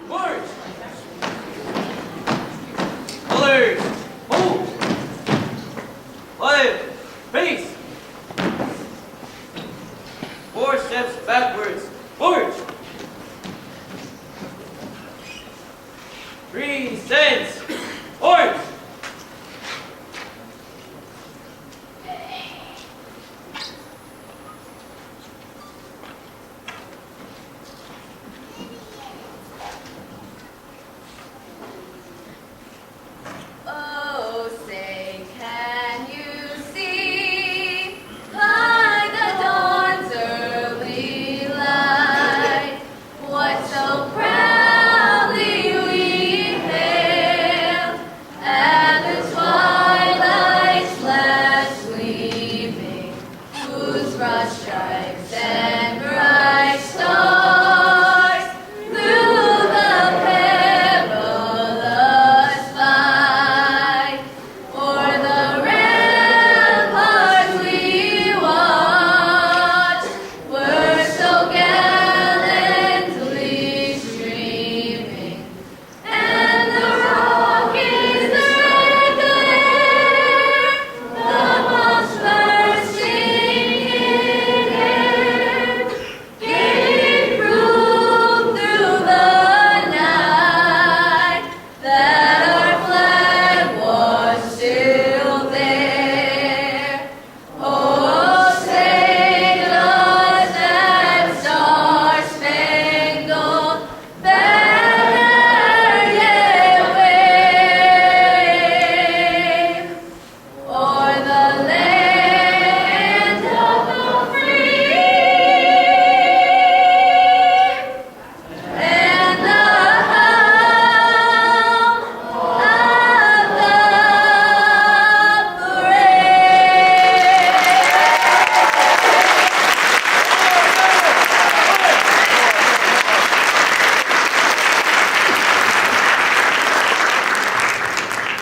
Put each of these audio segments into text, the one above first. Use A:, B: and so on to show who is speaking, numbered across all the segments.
A: March! Colors! Move! 5, face! 4 steps backwards, forward! 3 cents, forward!
B: Oh, say, can you see by the dawn's early light what so proudly we hailed at the twilight's last gleaming, whose broad stripes and bright stars through the perilous fight o'er the ramparts we watched were so gallantly streaming, and the rockets regular, the bombs bursting in air, gave proof through the night that our flag was still there. Oh, say does that star-spangled banner yet wave o'er the land of the free and the home of the brave?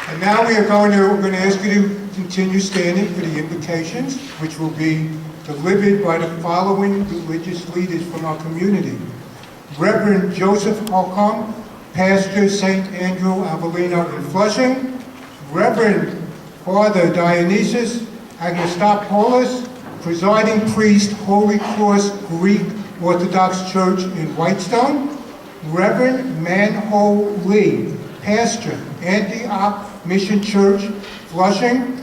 C: And now we're going to ask you to continue standing for the invocations, which will be delivered by the following religious leaders from our community. Reverend Joseph Holcomb, Pastor St. Andrew Avellino in Flushing. Reverend Father Dionysius Agastopoulos, Presiding Priest, Holy Cross Greek Orthodox Church in Whitestone. Reverend Manho Lee, Pastor, Antioch Mission Church, Flushing.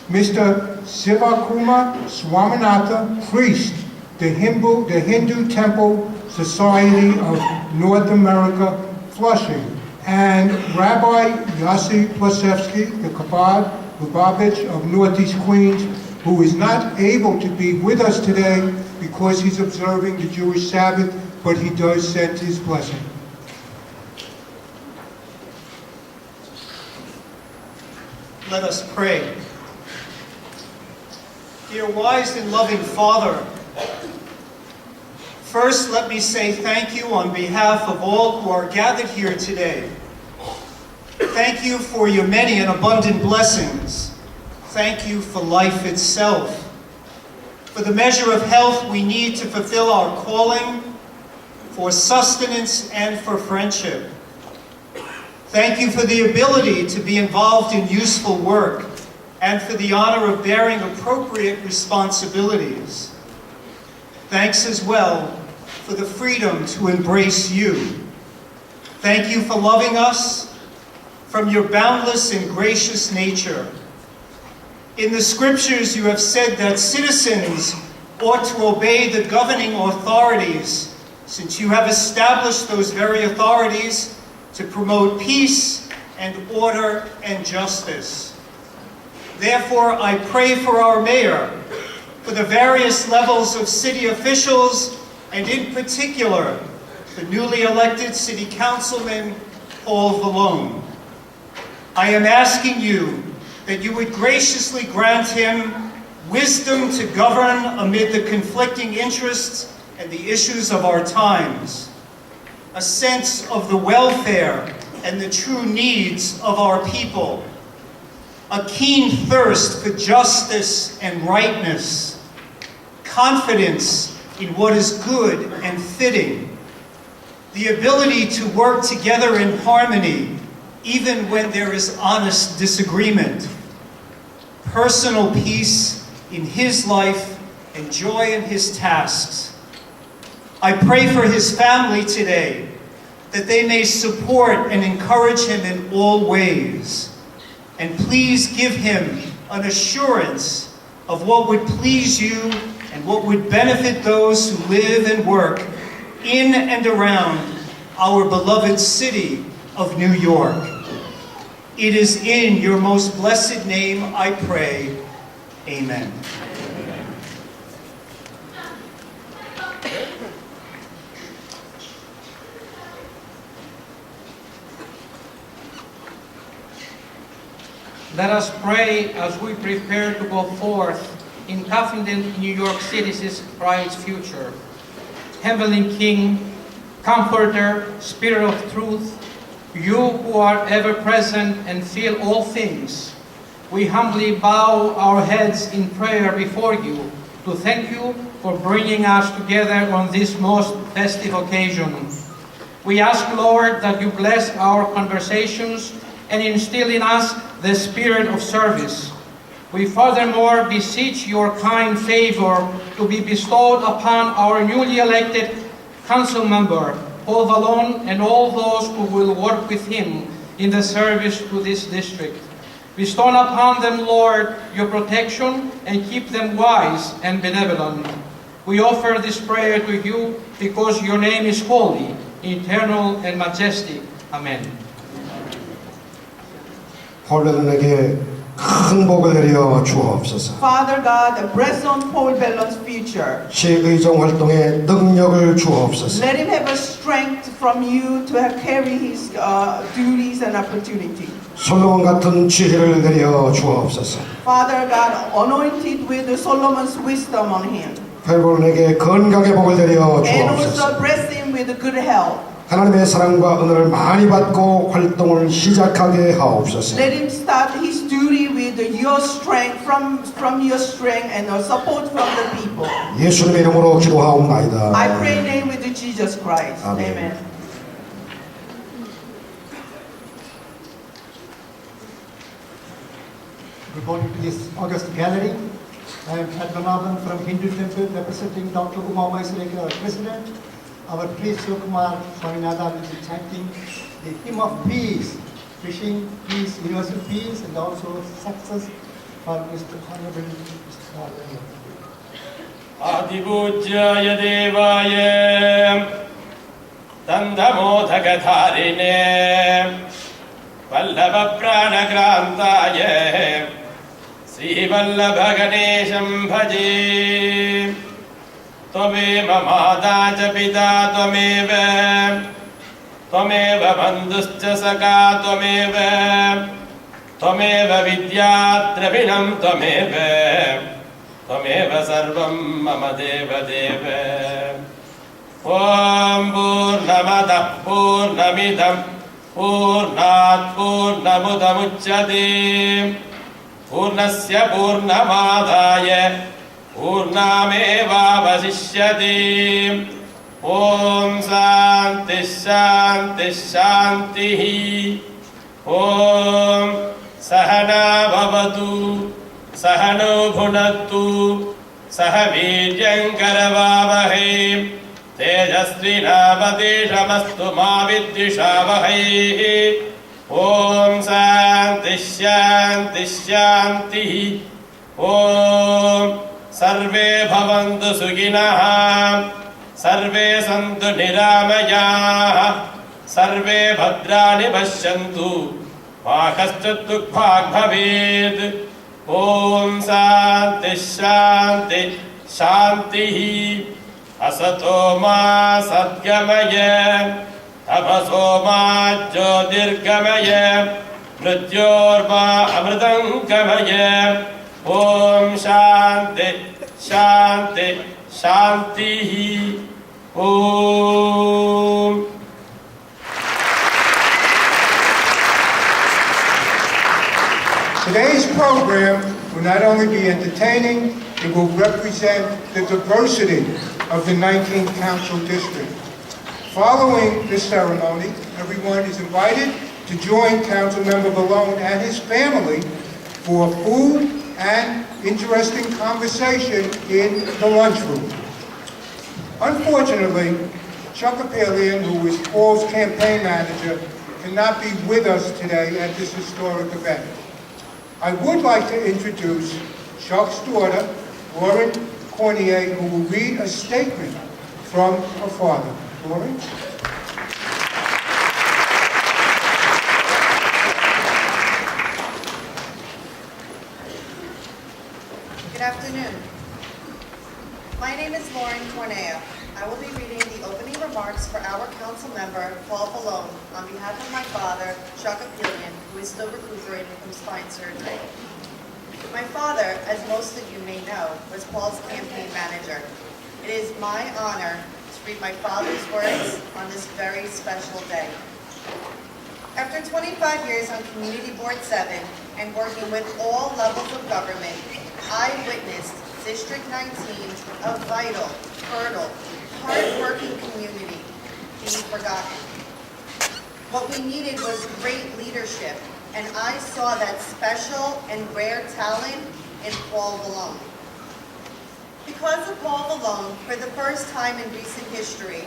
C: Mr. Sivakumar Swaminatha, Priest, the Hindu Temple Society of North America, Flushing. And Rabbi Yossi Plasevsky, the Chabad Lubavitch of Northeast Queens, who is not able to be with us today because he's observing the Jewish Sabbath, but he does send his blessing.
D: Let us pray. Dear wise and loving Father, first let me say thank you on behalf of all who are gathered here today. Thank you for your many and abundant blessings. Thank you for life itself, for the measure of health we need to fulfill our calling, for sustenance and for friendship. Thank you for the ability to be involved in useful work and for the honor of bearing appropriate responsibilities. Thanks as well for the freedom to embrace you. Thank you for loving us from your boundless and gracious nature. In the scriptures you have said that citizens ought to obey the governing authorities, since you have established those very authorities to promote peace and order and justice. Therefore, I pray for our mayor, for the various levels of city officials, and in particular, the newly elected city councilman, Paul Vallone. I am asking you that you would graciously grant him wisdom to govern amid the conflicting interests and the issues of our times, a sense of the welfare and the true needs of our people, a keen thirst for justice and rightness, confidence in what is good and fitting, the ability to work together in harmony, even when there is honest disagreement, personal peace in his life, and joy in his tasks. I pray for his family today, that they may support and encourage him in all ways. And please give him an assurance of what would please you and what would benefit those who live and work in and around our beloved city of New York. It is in your most blessed name I pray. Amen.
E: Let us pray as we prepare to go forth in confident New York City's bright future. Heavenly King, Comforter, Spirit of Truth, you who are ever present and feel all things, we humbly bow our heads in prayer before you to thank you for bringing us together on this most festive occasion. We ask, Lord, that you bless our conversations and instill in us the spirit of service. We furthermore beseech your kind favor to be bestowed upon our newly elected council member, Paul Vallone, and all those who will work with him in the service to this district. Bestow upon them, Lord, your protection and keep them wise and benevolent. We offer this prayer to you because your name is holy, eternal, and majestic. Amen.
F: 폴베론에게 큰 복을 내려 주옵소서.
G: Father God, bless on Paul Vallone's future.
F: 시의정 활동에 능력을 주옵소서.
G: Let him have a strength from you to carry his duties and opportunity.
F: 솔로몬 같은 지혜를 내려 주옵소서.
G: Father God, anointed with Solomon's wisdom on him.
F: 폴베론에게 건강의 복을 내려
G: And
F: 주옵소서.
G: also bless him with good health.
F: 하나님의 사랑과 은혜를 많이 받고 활동을 시작하게 하옵소서.
G: Let him start his duty with your strength, from your strength and support from the people.
F: 예수님의 이름으로 기도하옵나이다.
G: I pray in the name with Jesus Christ.
F: Amen.
G: Amen.
H: Good morning to this august gallery. I am Padmanabhan from Hindu Temple, representing Dr. Uma Maisareka, our president. Our priest Kumar Swaminathan will be chanting the hymn of peace, wishing peace, universal peace, and also success for Mr. Honorable Mr. Vallone.
A: आदिपूज्याय देवाय तन्धमोदकधारिणे वल्लभप्राणक्रान्ताय श्रीवल्लभगणेशं भजे त्वमेव माता च पिता त्वमेव बन्धुश्च सखा त्वमेव विद्याद्रविणं त्वमेव सर्वं मम देवदेव ॐ पूर्णमदः पूर्णमिदं पूर्णात् पूर्णमुदमुच्यते पूर्णस्य पूर्णमादाय पूर्णमेवावशिष्यते ॐ शान्तिः शान्तिः शान्तिः ॐ सहना भवतु सहनो भुनक्तु सह वीर्यङ्करवावहै तेजस्विनावतीशमस्तु मा विद्विषावहै ॐ शान्तिः शान्तिः शान्तिः ॐ सर्वे भवन्तु सुखिनः सर्वे सन्तु निरामयाः सर्वे भद्राणि पश्यन्तु मा कश्चित् दुःखभाग् भवेत् ॐ शान्तिः शान्तिः शान्तिः असतो मा सद्गमय तमसो मा ज्योतिर्गमय मृत्योर्मा अमृतङ्गमय ॐ शान्तिः शान्तिः शान्तिः ॐ
C: Today's program will not only be entertaining, it will represent the diversity of the 19th Council District. Following this ceremony, everyone is invited to join Councilmember Vallone and his family for food and interesting conversation in the lunchroom. Unfortunately, Chuck Apelian, who is Paul's campaign manager, cannot be with us today at this historic event. I would like to introduce Chuck's daughter, Lauren Cornier, who will read a statement from her father. Lauren?
I: Good afternoon. My name is Lauren Cornea. I will be reading the opening remarks for our council member, Paul Vallone, on behalf of my father, Chuck Apelian, who is still recuperating from spine surgery. My father, as most of you may know, was Paul's campaign manager. It is my honor to read my father's words on this very special day. After 25 years on Community Board 7 and working with all levels of government, I witnessed District 19, a vital, fertile, hard-working community, being forgotten. What we needed was great leadership, and I saw that special and rare talent in Paul Vallone. Because of Paul Vallone, for the first time in recent history,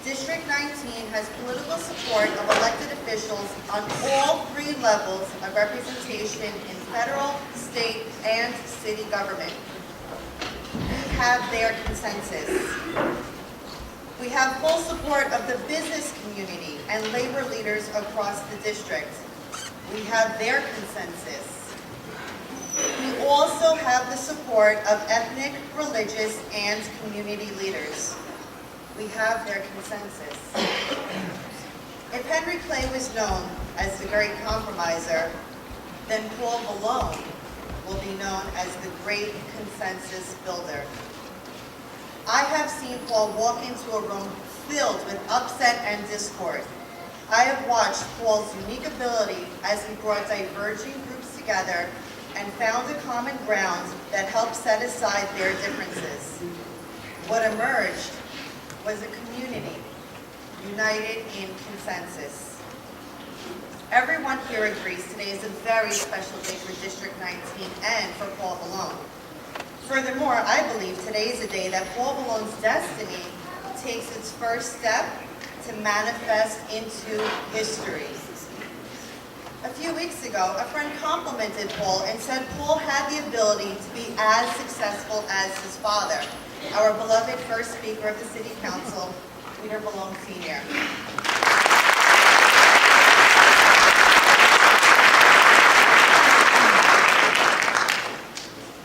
I: District 19 has political support of elected officials on all three levels of representation in federal, state, and city government. We have their consensus. We have full support of the business community and labor leaders across the district. We have their consensus. We also have the support of ethnic, religious, and community leaders. We have their consensus. If Henry Clay was known as the great compromiser, then Paul Vallone will be known as the great consensus builder. I have seen Paul walk into a room filled with upset and discord. I have watched Paul's unique ability as he brought diverging groups together and found a common ground that helped set aside their differences. What emerged was a community united in consensus. Everyone here agrees today is a very special day for District 19 and for Paul Vallone. Furthermore, I believe today is a day that Paul Vallone's destiny takes its first step to manifest into history. A few weeks ago, a friend complimented Paul and said Paul had the ability to be as successful as his father, our beloved first speaker of the City Council, Peter Vallone Sr.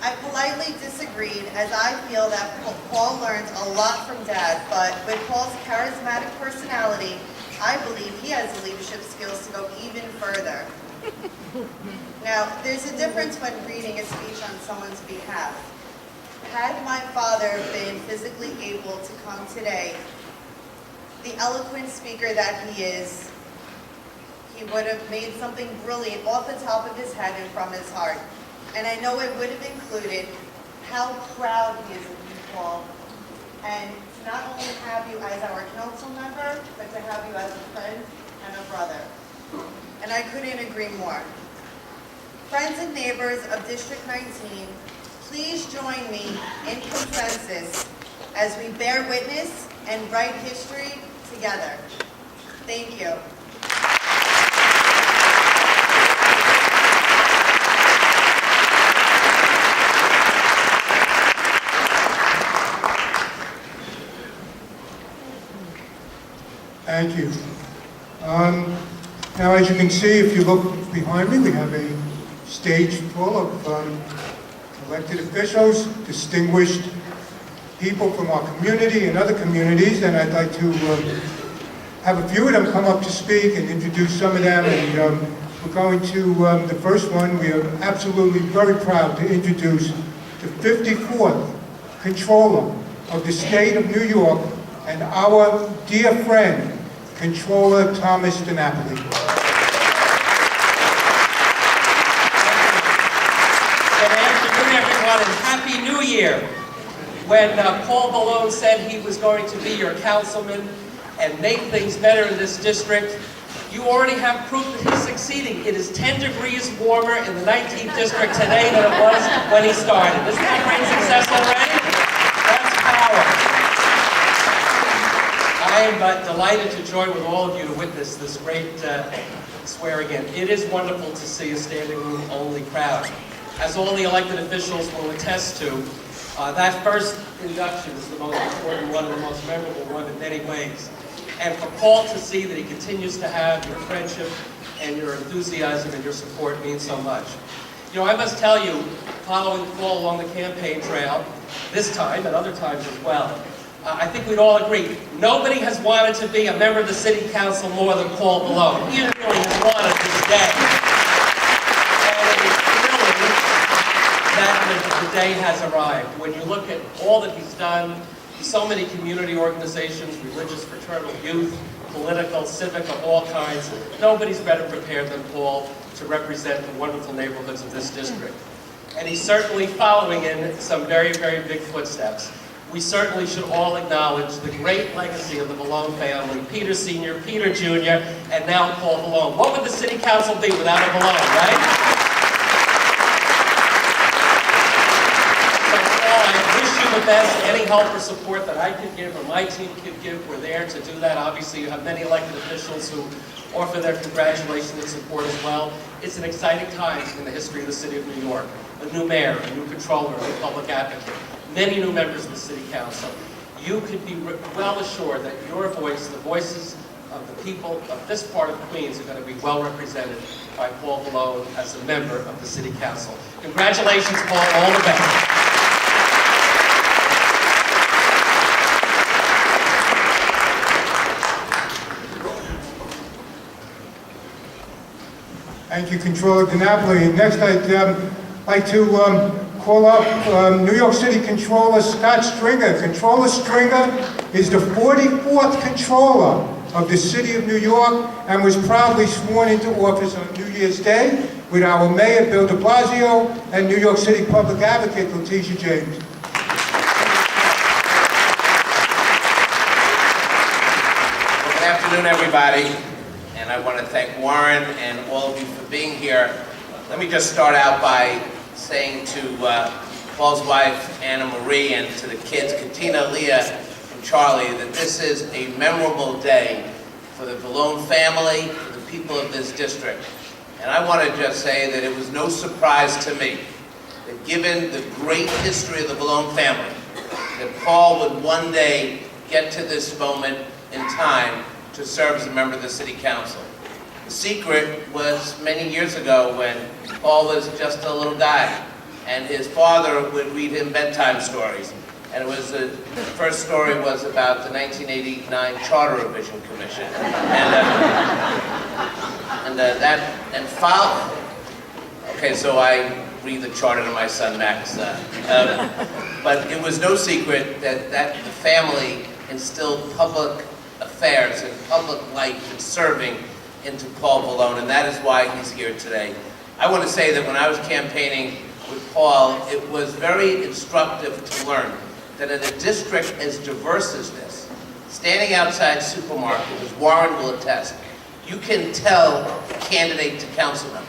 I: I politely disagreed, as I feel that Paul learned a lot from Dad, but with Paul's charismatic personality, I believe he has the leadership skills to go even further. Now, there's a difference when reading a speech on someone's behalf. Had my father been physically able to come today, the eloquent speaker that he is, he would have made something brilliant off the top of his head and from his heart. And I know it would have included how proud he is of you, Paul, and to not only have you as our council member, but to have you as a friend and a brother. And I couldn't agree more. Friends and neighbors of District 19, please join me in consensus as we bear witness and write history together. Thank you.
C: Thank you. Now, as you can see, if you look behind me, we have a stage full of elected officials, distinguished people from our community and other communities, and I'd like to have a few of them come up to speak and introduce some of them. And we're going to, the first one, we are absolutely very proud to introduce the 54th Controller of the State of New York and our dear friend, Controller Thomas DiNapoli.
J: Good afternoon, everyone, and Happy New Year. When Paul Vallone said he was going to be your councilman, and make things better in this district, you already have proof that he's succeeding. It is 10 degrees warmer in the 19th district today than it was when he started. Isn't that great success already? That's power. I am delighted to join with all of you to witness this great swearing in. It is wonderful to see a standing room only crowd. As all the elected officials will attest to, that first induction is the most important one and the most memorable one in many ways. And for Paul to see that he continues to have your friendship and your enthusiasm and your support means so much. You know, I must tell you, following Paul along the campaign trail, this time and other times as well, I think we'd all agree, nobody has wanted to be a member of the City Council more than Paul Vallone. He really has wanted this day. And it is thrilling that the day has arrived. When you look at all that he's done, so many community organizations, religious, fraternal, youth, political, civic, of all kinds. Nobody's better prepared than Paul to represent the wonderful neighborhoods of this district. And he's certainly following in some very, very big footsteps. We certainly should all acknowledge the great legacy of the Vallone family, Peter Sr., Peter Jr., and now Paul Vallone. What would the City Council be without a Vallone, right? The best, any help or support that I could give or my team could give, we're there to do that. Obviously, you have many elected officials who offer their congratulations and support as well. It's an exciting time in the history of the City of New York. A new mayor, a new controller, a new public advocate, many new members of the City Council. You could be well assured that your voice, the voices of the people of this part of Queens, are going to be well represented by Paul Vallone as a member of the City Council. Congratulations, Paul. All the best.
C: Thank you, Controller DiNapoli. Next, I'd like to call up New York City Controller Scott Stringer. Controller Stringer is the 44th Controller of the City of New York and was proudly sworn into office on New Year's Day with our Mayor, Bill de Blasio, and New York City Public Advocate, Letitia James.
K: Well, good afternoon, everybody. And I want to thank Warren and all of you for being here. Let me just start out by saying to Paul's wife, Anna Marie, and to the kids, Katina, Leah, and Charlie, that this is a memorable day for the Vallone family, for the people of this district. And I want to just say that it was no surprise to me that given the great history of the Vallone family, that Paul would one day get to this moment in time to serve as a member of the City Council. The secret was many years ago when Paul was just a little guy, and his father would read him bedtime stories. And it was the first story was about the 1989 Charter Revision Commission, Okay, so I read the charter to my son Max. But it was no secret that the family instilled public affairs and public life and serving into Paul Vallone, and that is why he's here today. I want to say that when I was campaigning with Paul, it was very instructive to learn that in a district as diverse as this, standing outside supermarket, as Warren will attest, you can tell candidate to council member.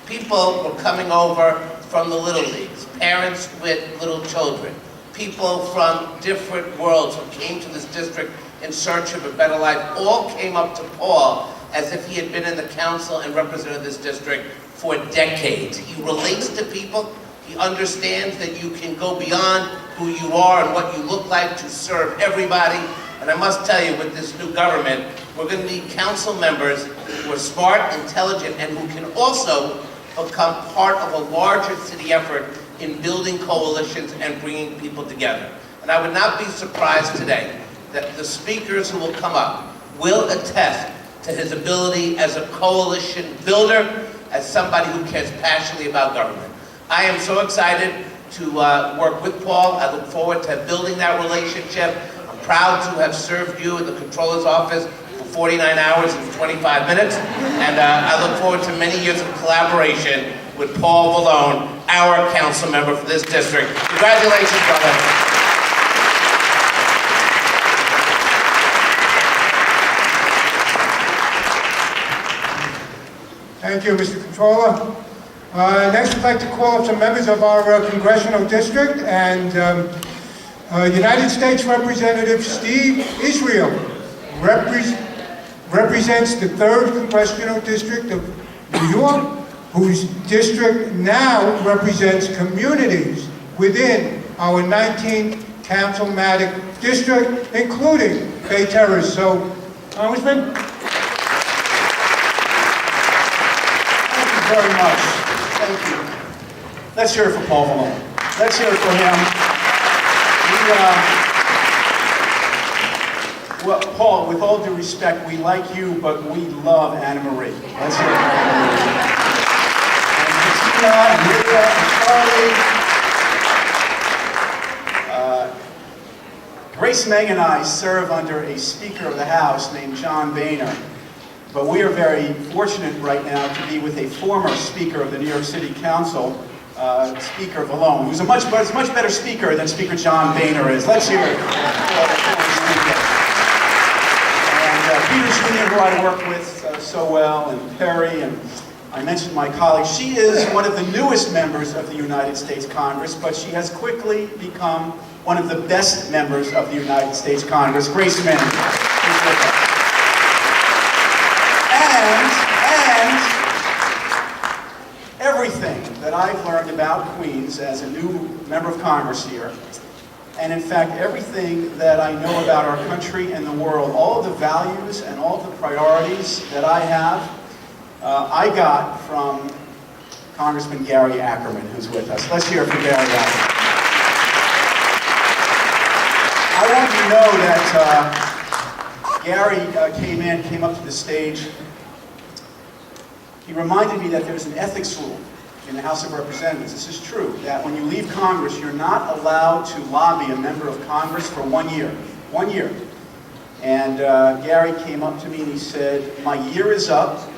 K: People were coming over from the Little Leagues, parents with little children, people from different worlds who came to this district in search of a better life, all came up to Paul as if he had been in the council and represented this district for decades. He relates to people. He understands that you can go beyond who you are and what you look like to serve everybody. And I must tell you, with this new government, we're going to need council members who are smart, intelligent, and who can also become part of a larger city effort in building coalitions and bringing people together. And I would not be surprised today that the speakers who will come up will attest to his ability as a coalition builder, as somebody who cares passionately about government. I am so excited to work with Paul. I look forward to building that relationship. I'm proud to have served you in the Controller's office for 49 hours and 25 minutes. And I look forward to many years of collaboration with Paul Vallone, our council member for this district. Congratulations, brother.
C: Thank you, Mr. Controller. Next, we'd like to call up some members of our congressional district, and United States Representative Steve Israel represents the 3rd Congressional District of New York, whose district now represents communities within our 19th councilmatic district, including Bay Terrace. So, Congressman?
L: Thank you very much. Thank you. Let's hear it for Paul Vallone. Let's hear it for him. Well, Paul, with all due respect, we like you, but we love Anna Marie. Let's hear it for Anna Marie. And Christina, and Lydia, and Charlie. Grace, Meg, and I serve under a Speaker of the House named John Boehner, but we are very fortunate right now to be with a former Speaker of the New York City Council, Speaker Vallone, who's a much better speaker than Speaker John Boehner is. Let's hear it for the former Speaker. And Peter Jr., who I work with so well, and Perry, and I mentioned my colleague. She is one of the newest members of the United States Congress, but she has quickly become one of the best members of the United States Congress, Grace Mann. And everything that I've learned about Queens as a new member of Congress here, and in fact everything that I know about our country and the world, all of the values and all of the priorities that I have, I got from Congressman Gary Ackerman, who's with us. Let's hear it for Gary Ackerman. I want you to know that Gary came up to the stage. He reminded me that there's an ethics rule in the House of Representatives. This is true, that when you leave Congress, you're not allowed to lobby a member of Congress for 1 year. 1 year. And Gary came up to me and he said, my year is up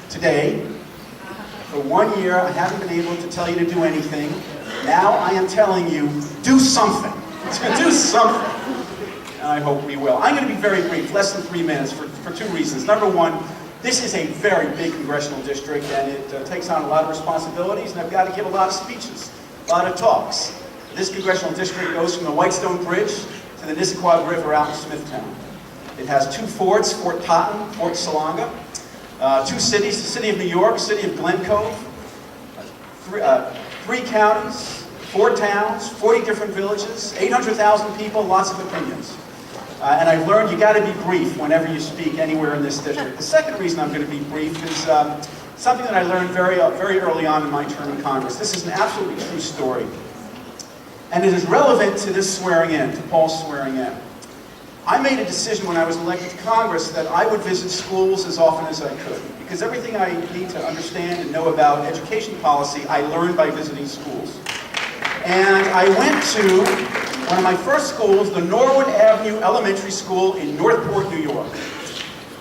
L: today. For 1 year, I haven't been able to tell you to do anything. Now I am telling you, do something. Do something. And I hope we will. I'm going to be very brief, less than 3 minutes, for 2 reasons. Number one, this is a very big congressional district, and it takes on a lot of responsibilities, and I've got to give a lot of speeches, a lot of talks. This congressional district goes from the Whitestone Bridge to the Nisqually River out in Smithtown. It has 2 forts, Fort Totten, Fort Salonga, 2 cities, the city of New York, city of Glen Cove, 3 counties, 4 towns, 40 different villages, 800,000 people, lots of opinions. And I've learned you got to be brief whenever you speak anywhere in this district. The second reason I'm going to be brief is something that I learned very early on in my term in Congress. This is an absolutely true story. And it is relevant to this swearing in, to Paul's swearing in. I made a decision when I was elected to Congress that I would visit schools as often as I could. Because everything I need to understand and know about education policy, I learned by visiting schools. And I went to one of my first schools, the Norwood Avenue Elementary School in Northport, New York.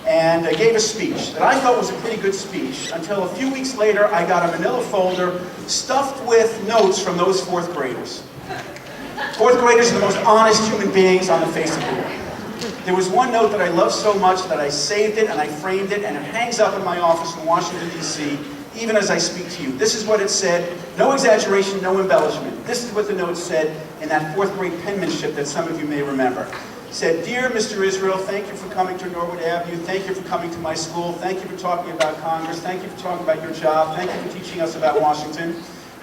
L: And I gave a speech that I thought was a pretty good speech until a few weeks later I got a manila folder stuffed with notes from those 4th graders. 4th graders are the most honest human beings on the face of the earth. There was one note that I loved so much that I saved it and I framed it, and it hangs up in my office in Washington, D.C., even as I speak to you. This is what it said. No exaggeration, no embellishment. This is what the note said in that 4th grade penmanship that some of you may remember. It said, Dear Mr. Israel, thank you for coming to Norwood Avenue. Thank you for coming to my school. Thank you for talking about Congress. Thank you for talking about your job. Thank you for teaching us about Washington.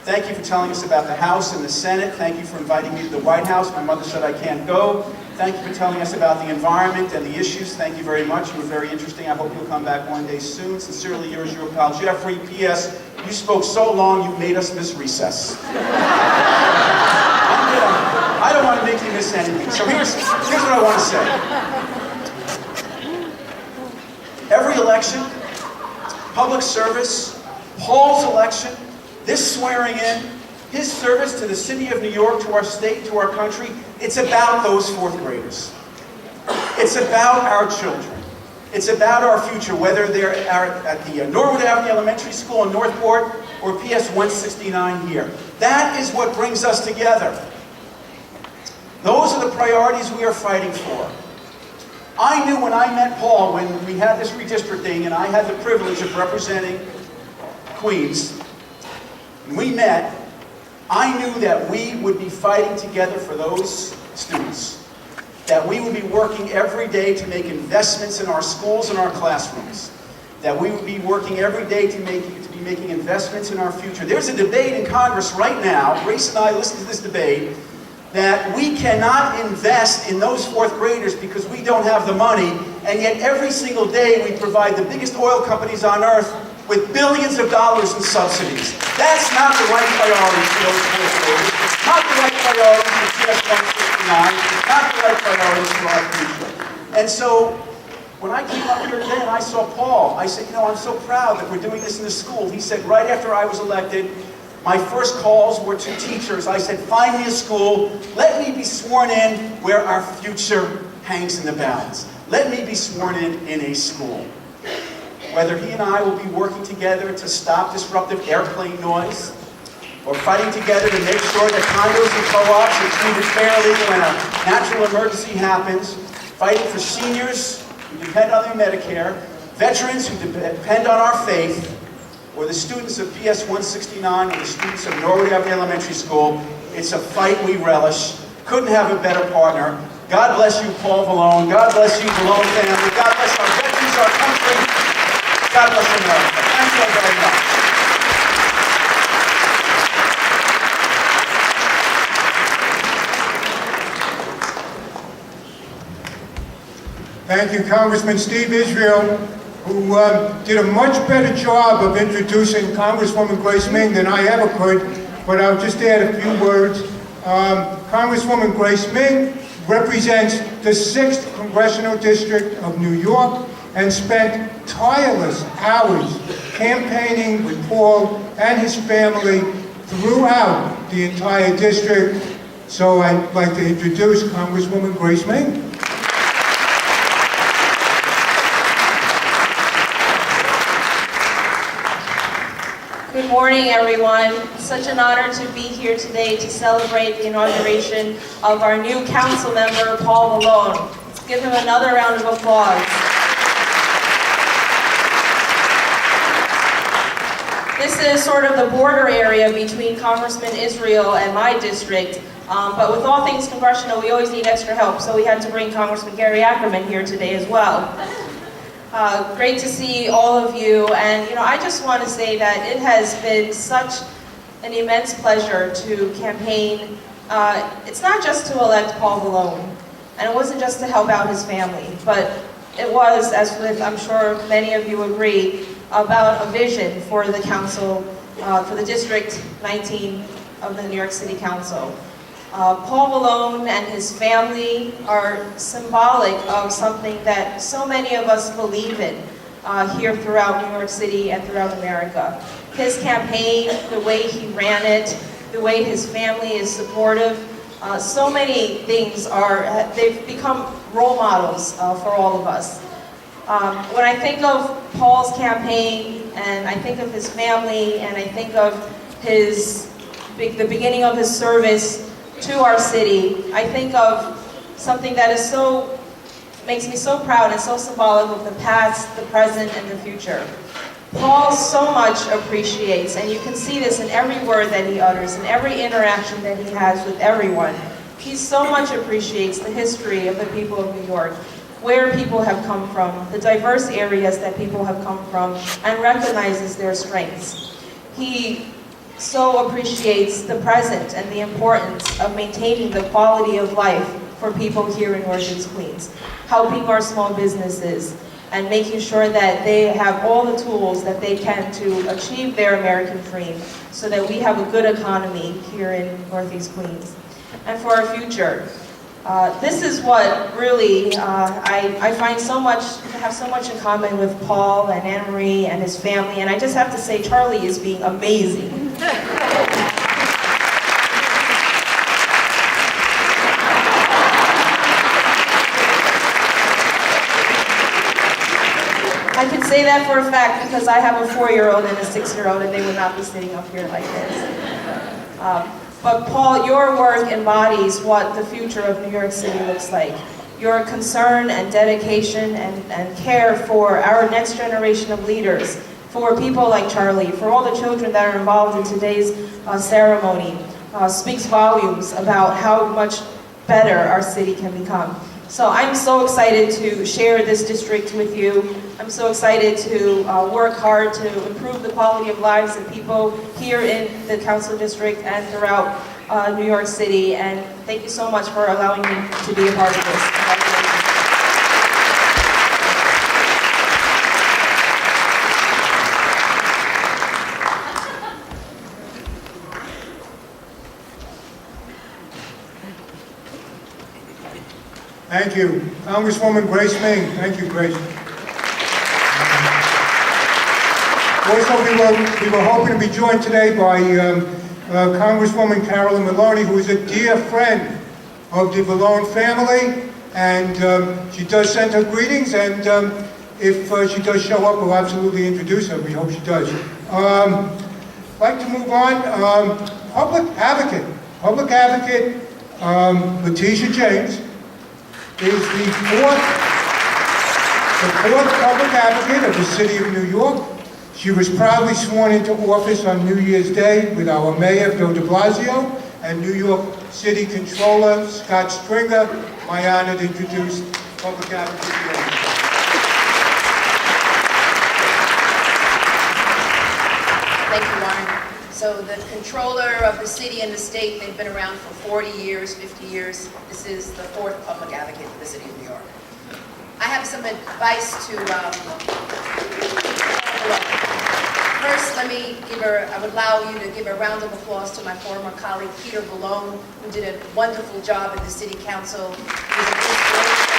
L: Thank you for telling us about the House and the Senate. Thank you for inviting me to the White House. My mother said I can't go. Thank you for telling us about the environment and the issues. Thank you very much. You were very interesting. I hope you'll come back one day soon. Sincerely yours, your pal Jeffrey. P.S. You spoke so long, you made us miss recess. I don't want to make you miss anything. So here's what I want to say. Every election, public service, Paul's election, this swearing in, his service to the city of New York, to our state, to our country, it's about those 4th graders. It's about our children. It's about our future, whether they're at the Norwood Avenue Elementary School in Northport or PS 169 here. That is what brings us together. Those are the priorities we are fighting for. I knew when I met Paul, when we had this redistricting, and I had the privilege of representing Queens, and we met, I knew that we would be fighting together for those students, that we would be working every day to make investments in our schools and our classrooms, that we would be working every day to be making investments in our future. There's a debate in Congress right now, Grace and I listened to this debate, that we cannot invest in those fourth graders because we don't have the money, and yet every single day we provide the biggest oil companies on earth with billions of dollars in subsidies. That's not the right priority for those fourth graders. Not the right priority for CS 169. Not the right priorities for our future. And so, when I came up here today and I saw Paul, I said, you know, I'm so proud that we're doing this in the school. He said, right after I was elected, my first calls were to teachers. I said, find me a school. Let me be sworn in where our future hangs in the balance. Let me be sworn in a school. Whether he and I will be working together to stop disruptive airplane noise, or fighting together to make sure that condos and co-ops are treated fairly when a natural emergency happens, fighting for seniors who depend on their Medicare, veterans who depend on our faith, or the students of PS 169 or the students of Norwood Avenue Elementary School, it's a fight we relish. Couldn't have a better partner. God bless you, Paul Vallone. God bless you, Vallone family. God bless our veterans, our country. God bless America. Thank you very much.
C: Thank you, Congressman Steve Israel, who did a much better job of introducing Congresswoman Grace Ming than I ever could, but I'll just add a few words. Congresswoman Grace Ming represents the 6th Congressional District of New York and spent tireless hours campaigning with Paul and his family throughout the entire district. So I'd like to introduce Congresswoman Grace Ming.
B: Good morning, everyone. Such an honor to be here today to celebrate the inauguration of our new council member, Paul Vallone. Let's give him another round of applause. This is sort of the border area between Congressman Israel and my district, but with all things congressional, we always need extra help, so we had to bring Congressman Gary Ackerman here today as well. Great to see all of you, and I just want to say that it has been such an immense pleasure to campaign. It's not just to elect Paul Vallone, and it wasn't just to help out his family, but it was, as I'm sure many of you agree, about a vision for the council, for the District 19 of the New York City Council. Paul Vallone and his family are symbolic of something that so many of us believe in here throughout New York City and throughout America. His campaign, the way he ran it, the way his family is supportive, so many things they've become role models for all of us. When I think of Paul's campaign, and I think of his family, and I think of the beginning of his service to our city, I think of something that makes me so proud and so symbolic of the past, the present, and the future. Paul so much appreciates, and you can see this in every word that he utters, in every interaction that he has with everyone. He so much appreciates the history of the people of New York, where people have come from, the diverse areas that people have come from, and recognizes their strengths. He so appreciates the present and the importance of maintaining the quality of life for people here in Northeast Queens, helping our small businesses, and making sure that they have all the tools that they can to achieve their American dream so that we have a good economy here in Northeast Queens. And for our future, this is what really I find have so much in common with Paul and Anne Marie and his family, and I just have to say Charlie is being amazing. I can say that for a fact because I have a 4-year-old and a 6-year-old, and they would not be sitting up here like this. But Paul, your work embodies what the future of New York City looks like. your concern and dedication and care for our next generation of leaders, for people like Charlie, for all the children that are involved in today's ceremony, speaks volumes about how much better our city can become. So I'm so excited to share this district with you. I'm so excited to work hard to improve the quality of lives of people here in the council district and throughout New York City. And thank you so much for allowing me to be a part of this.
C: Thank you. Congresswoman Grace Ming. Thank you, Grace. Also, we were hoping to be joined today by Congresswoman Carolyn Maloney, who is a dear friend of the Vallone family, and she does send her greetings, and if she does show up, we'll absolutely introduce her. We hope she does. I'd like to move on. Public Advocate Letitia James is the fourth public advocate of the city of New York. She was proudly sworn into office on New Year's Day with our Mayor, Bill de Blasio, and New York City Controller, Scott Stringer. My honor to introduce Public Advocate James.
M: Thank you, Warren. So the controller of the city and the state, they've been around for 40 years, 50 years. This is the fourth public advocate for the city of New York. I have some advice to First, I would allow you to give a round of applause to my former colleague, Peter Vallone, who did a wonderful job at the city council. He was an inspiration.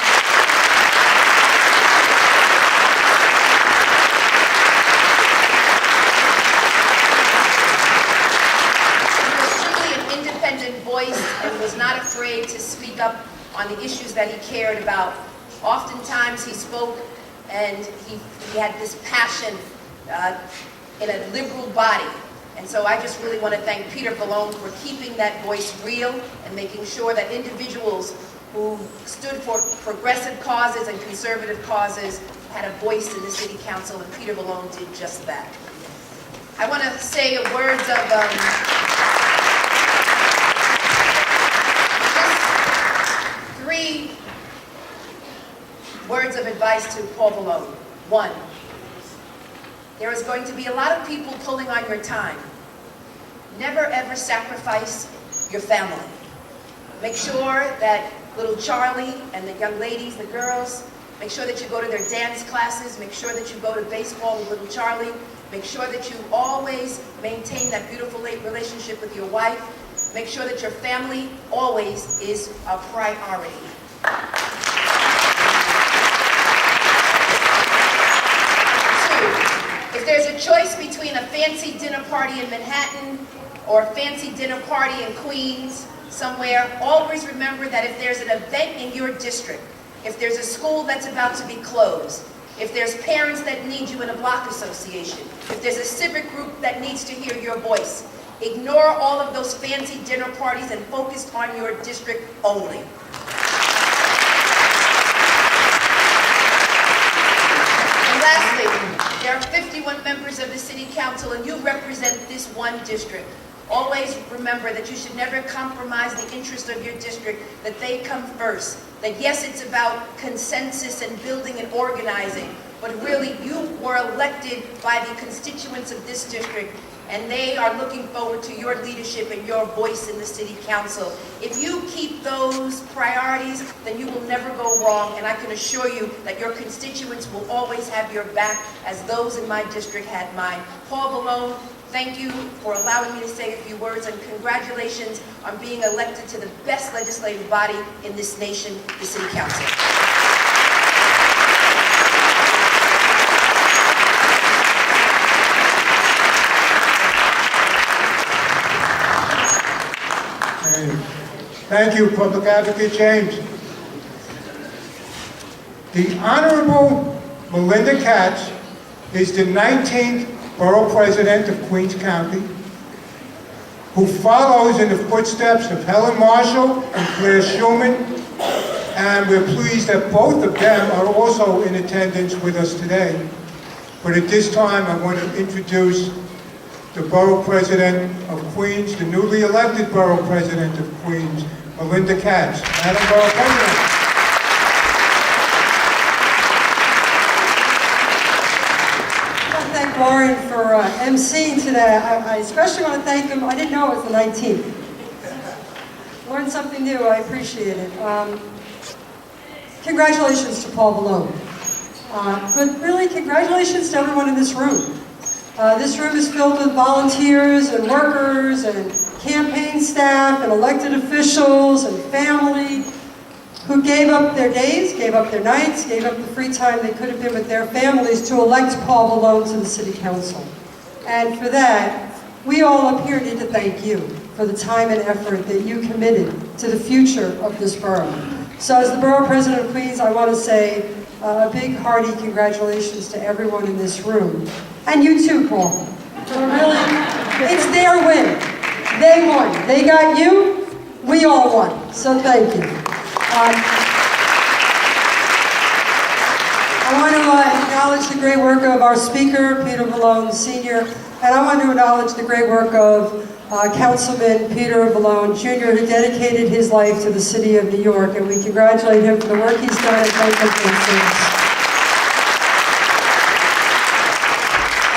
M: Voice and was not afraid to speak up on the issues that he cared about. Oftentimes he spoke and he had this passion in a liberal body. And so I just really want to thank Peter Vallone for keeping that voice real and making sure that individuals who stood for progressive causes and conservative causes had a voice in the city council, and Peter Vallone did just that. I want to say words of three words of advice to Paul Vallone. One, there is going to be a lot of people pulling on your time. Never ever sacrifice your family. Make sure that little Charlie and the young ladies, the girls, make sure that you go to their dance classes, make sure that you go to baseball with little Charlie, make sure that you always maintain that beautiful relationship with your wife. Make sure that your family always is a priority. Two, if there's a choice between a fancy dinner party in Manhattan or a fancy dinner party in Queens, somewhere, always remember that if there's an event in your district, if there's a school that's about to be closed, if there's parents that need you in a block association, if there's a civic group that needs to hear your voice, ignore all of those fancy dinner parties and focus on your district only. And lastly, there are 51 members of the City Council and you represent this one district. Always remember that you should never compromise the interest of your district, that they come first. That yes, it's about consensus and building and organizing, but really you were elected by the constituents of this district, and they are looking forward to your leadership and your voice in the City Council. If you keep those priorities, then you will never go wrong, and I can assure you that your constituents will always have your back as those in my district had mine. Paul Vallone, thank you for allowing me to say a few words, and congratulations on being elected to the best legislative body in this nation, the City Council.
C: Thank you, Public Advocate James. The Honorable Melinda Katz is the 19th Borough President of Queens County, who follows in the footsteps of Helen Marshall and Claire Schumann and we're pleased that both of them are also in attendance with us today. But at this time, I want to introduce the Borough President of Queens, the newly elected Borough President of Queens, Melinda Katz. Madam Borough President.
N: Thank Warren for emceeing today. I especially want to thank him. I didn't know it was the 19th. Learned something new. I appreciate it. Congratulations to Paul Vallone. But really, congratulations to everyone in this room. This room is filled with volunteers and workers and campaign staff and elected officials and family who gave up their days, gave up their nights, gave up the free time they could have been with their families to elect Paul Vallone to the City Council. And for that, we all up here need to thank you for the time and effort that you committed to the future of this borough. So as the Borough President of Queens, I want to say a big hearty congratulations to everyone in this room. And you too, Paul. Really, it's their win. They won. They got you, we all won. So thank you. I want to acknowledge the great work of our speaker, Peter Vallone, Sr., and I want to acknowledge the great work of Councilman Peter Vallone, Jr., who dedicated his life to the city of New York, and we congratulate him for the work he's done and thank him for his service.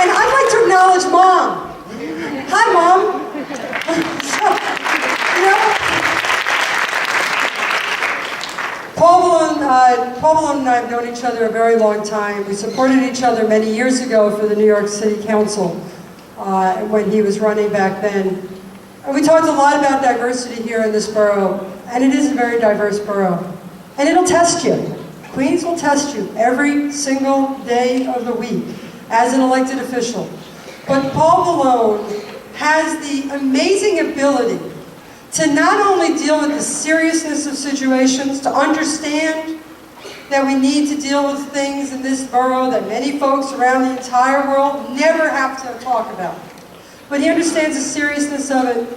N: And I'd like to acknowledge Mom. Hi, Mom. Paul Vallone and I have known each other a very long time. We supported each other many years ago for the New York City Council when he was running back then. And we talked a lot about diversity here in this borough, and it is a very diverse borough. And it'll test you. Queens will test you every single day of the week as an elected official. But Paul Vallone has the amazing ability to not only deal with the seriousness of situations, to understand that we need to deal with things in this borough that many folks around the entire world never have to talk about. But he understands the seriousness of it,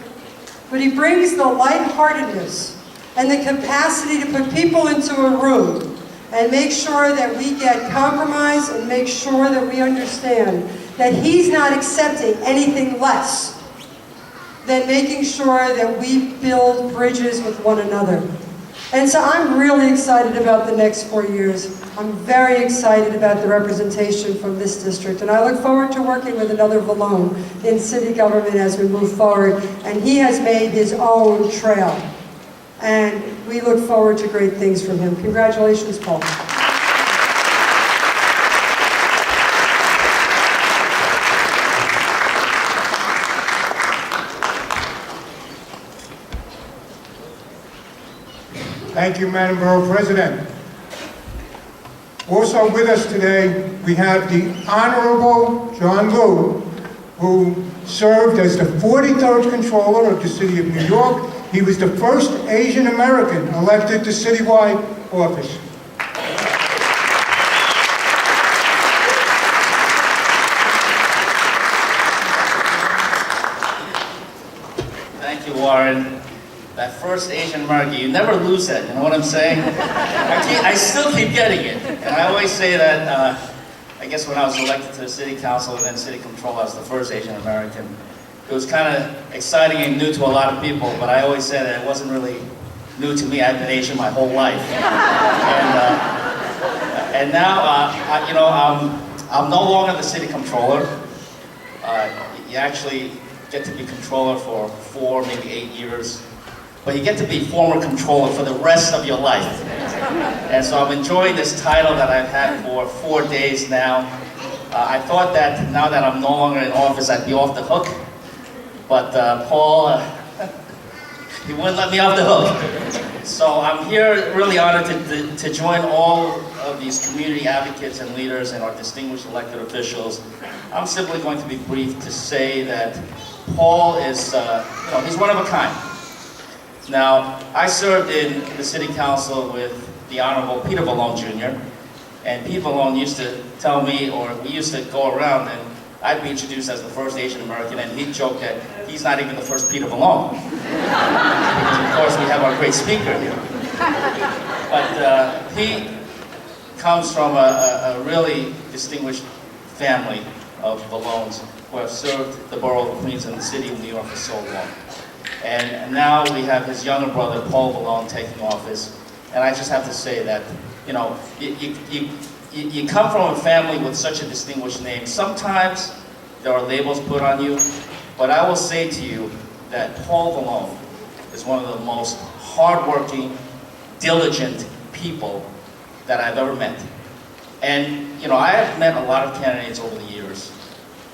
N: but he brings the lightheartedness and the capacity to put people into a room and make sure that we get compromise and make sure that we understand that he's not accepting anything less than making sure that we build bridges with one another. And so I'm really excited about the next 4 years. I'm very excited about the representation from this district, and I look forward to working with another Vallone in city government as we move forward. And he has made his own trail, and we look forward to great things from him. Congratulations, Paul.
C: Thank you, Madam Borough President. Also with us today, we have the Honorable John Liu, who served as the 43rd Controller of the City of New York. He was the first Asian American elected to citywide office.
O: Thank you, Warren. That first Asian American, you never lose that, you know what I'm saying? I still keep getting it. And I always say that, I guess when I was elected to the City Council and then City Controller, I was the first Asian American. It was kind of exciting and new to a lot of people, but I always said that it wasn't really new to me. I've been Asian my whole life. And now, you know, I'm no longer the City Controller. You actually get to be Controller for 4, maybe 8 years. But you get to be former controller for the rest of your life. And so I'm enjoying this title that I've had for 4 days now. I thought that now that I'm no longer in office, I'd be off the hook. But Paul, he wouldn't let me off the hook. So I'm here really honored to join all of these community advocates and leaders and our distinguished elected officials. I'm simply going to be brief to say that Paul is, you know, he's one of a kind. Now, I served in the City Council with the Honorable Peter Vallone, Jr., and Peter Vallone used to tell me, or we used to go around, and I'd be introduced as the first Asian American, and he'd joke that he's not even the first Peter Vallone. Because, of course, we have our great speaker here. But he comes from a really distinguished family of Vallones who have served the borough of Queens and the city of New York for so long. And now we have his younger brother, Paul Vallone, taking office. And I just have to say that, you know, you come from a family with such a distinguished name. Sometimes there are labels put on you, but I will say to you that Paul Vallone is one of the most hardworking, diligent people that I've ever met. And, you know, I have met a lot of candidates over the years.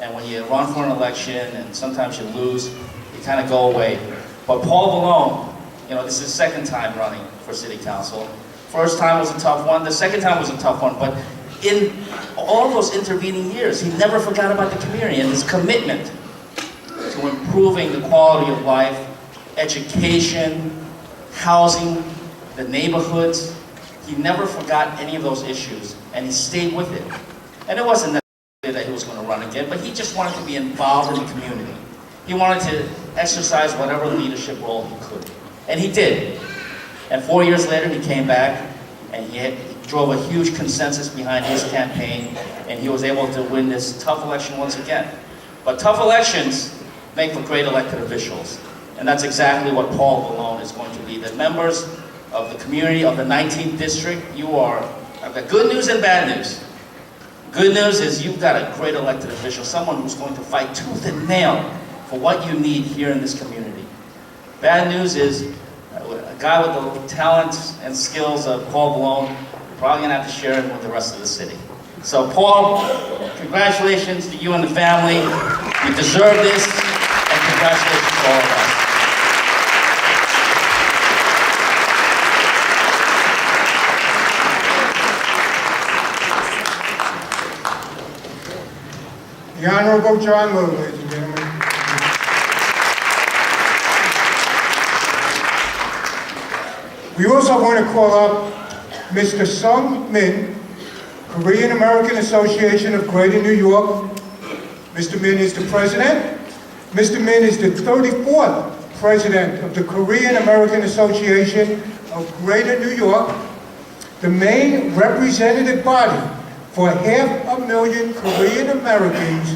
O: And when you run for an election and sometimes you lose, you kind of go away. But Paul Vallone, you know, this is his second time running for city council. First time was a tough one, the second time was a tough one, but in all those intervening years, he never forgot about the community and his commitment to improving the quality of life, education, housing, the neighborhoods. He never forgot any of those issues, and he stayed with it. And it wasn't necessarily that he was going to run again, but he just wanted to be involved in the community. He wanted to exercise whatever leadership role he could. And he did. And 4 years later, he came back, and he drove a huge consensus behind his campaign, and he was able to win this tough election once again. But tough elections make for great elected officials. And that's exactly what Paul Vallone is going to be. The members of the community of the 19th district, I've got good news and bad news. Good news is you've got a great elected official, someone who's going to fight tooth and nail for what you need here in this community. Bad news is a guy with the talents and skills of Paul Vallone, you're probably going to have to share him with the rest of the city. So Paul, congratulations to you and the family. You deserve this, and congratulations to all of us.
C: The Honorable John Lowe, ladies and gentlemen. We also want to call up Mr. Sung Min, Korean American Association of Greater New York. Mr. Min is the president. Mr. Min is the 34th president of the Korean American Association of Greater New York, the main representative body for 500,000 Korean Americans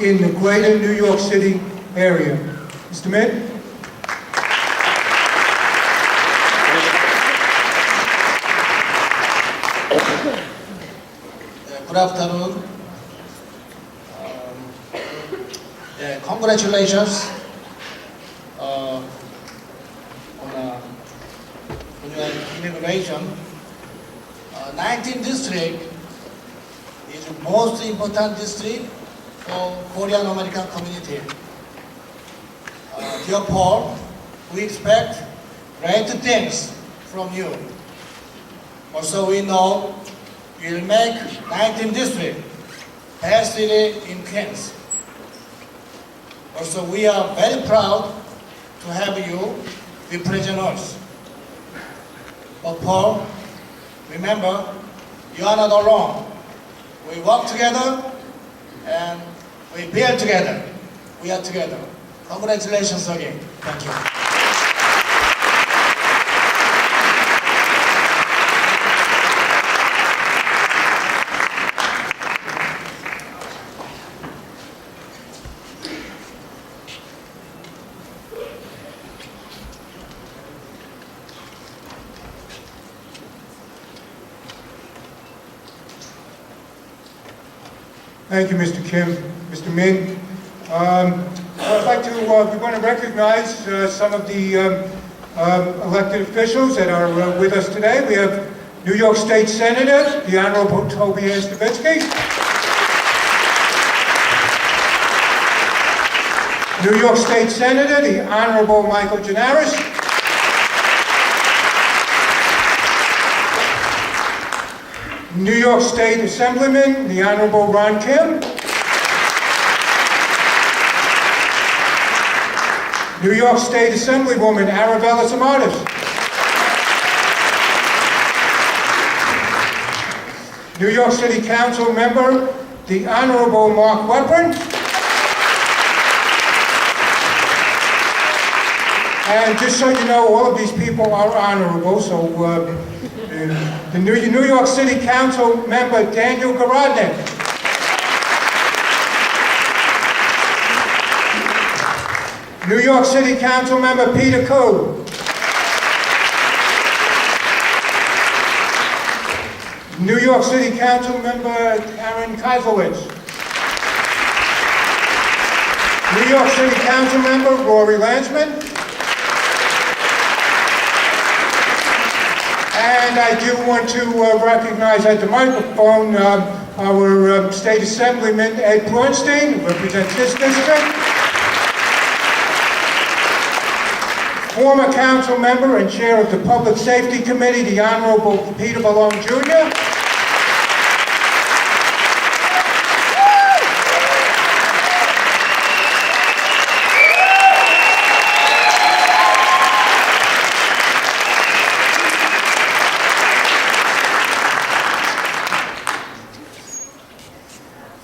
C: in the greater New York City area. Mr. Min?
P: Good afternoon. Congratulations on your inauguration. 19th district is the most important district for Korean American community. Dear Paul, we expect great things from you. Also, we know you will make 19th district best city in Queens. Also, we are very proud to have you represent us. But Paul, remember, you are not alone. We work together and we build together. We are together. Congratulations again. Thank you.
C: Thank you, Mr. Kim. Mr. Min. I'd like to, we want to recognize some of the elected officials that are with us today. We have New York State Senator, the Honorable Tobias Stavitsky. New York State Senator, the Honorable Michael Janaris. New York State Assemblyman, the Honorable Ron Kim. New York State Assemblywoman Arabella Samaras. New York City Council Member, the Honorable Mark Weprin. And just so you know, all of these people are honorable. So the New York City Council member, Daniel Garodnik. New York City Council member, Peter Koo. New York City Council member, Karen Kaislowitz. New York City Council member, Rory Lansman. And I do want to recognize at the microphone our State Assemblyman, Ed Bernstein, who represents this district. Former council member and chair of the Public Safety Committee, the Honorable Peter Vallone Jr.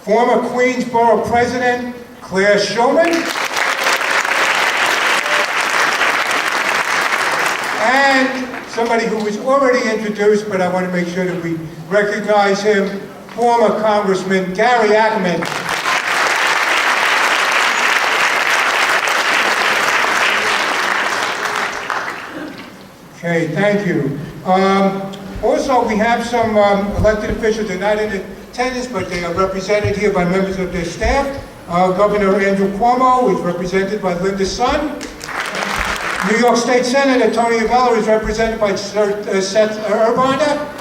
C: Former Queensborough President, Claire Shulman. And somebody who was already introduced, but I want to make sure that we recognize him, former Congressman Gary Ackerman. Okay, thank you. Also, we have some elected officials that are not in attendance, but they are represented here by members of their staff. Governor Andrew Cuomo is represented by Linda Sun. New York State Senator Tony Avella is represented by Seth Urbana.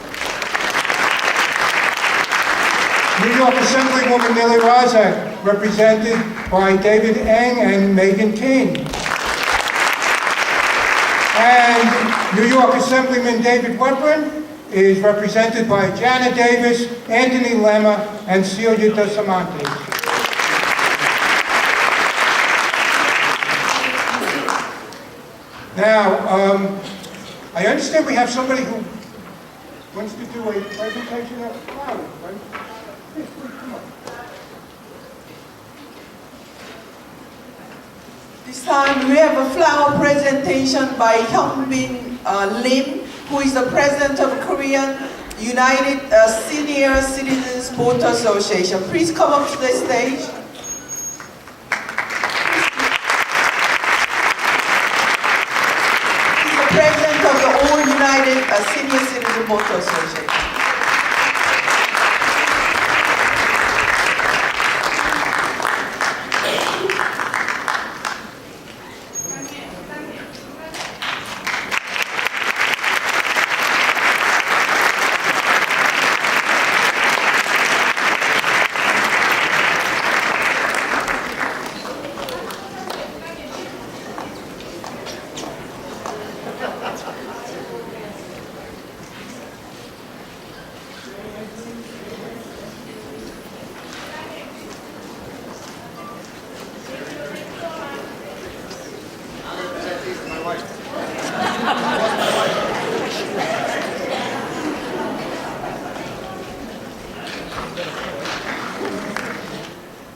C: New York Assemblywoman Nellie Razak, represented by David Eng and Megan King. And New York Assemblyman David Wetburn is represented by Jana Davis, Anthony Lemma, and Celia DeSamonte. Now, I understand we have somebody who wants to do a presentation of flowers, right? Yes, please, come on.
G: This time we have a flower presentation by Hyungbin Lim, who is the president of Korean United Senior Citizens Boat Association. Please come up to the stage. He's the president of the All United Senior Citizen Boat Association.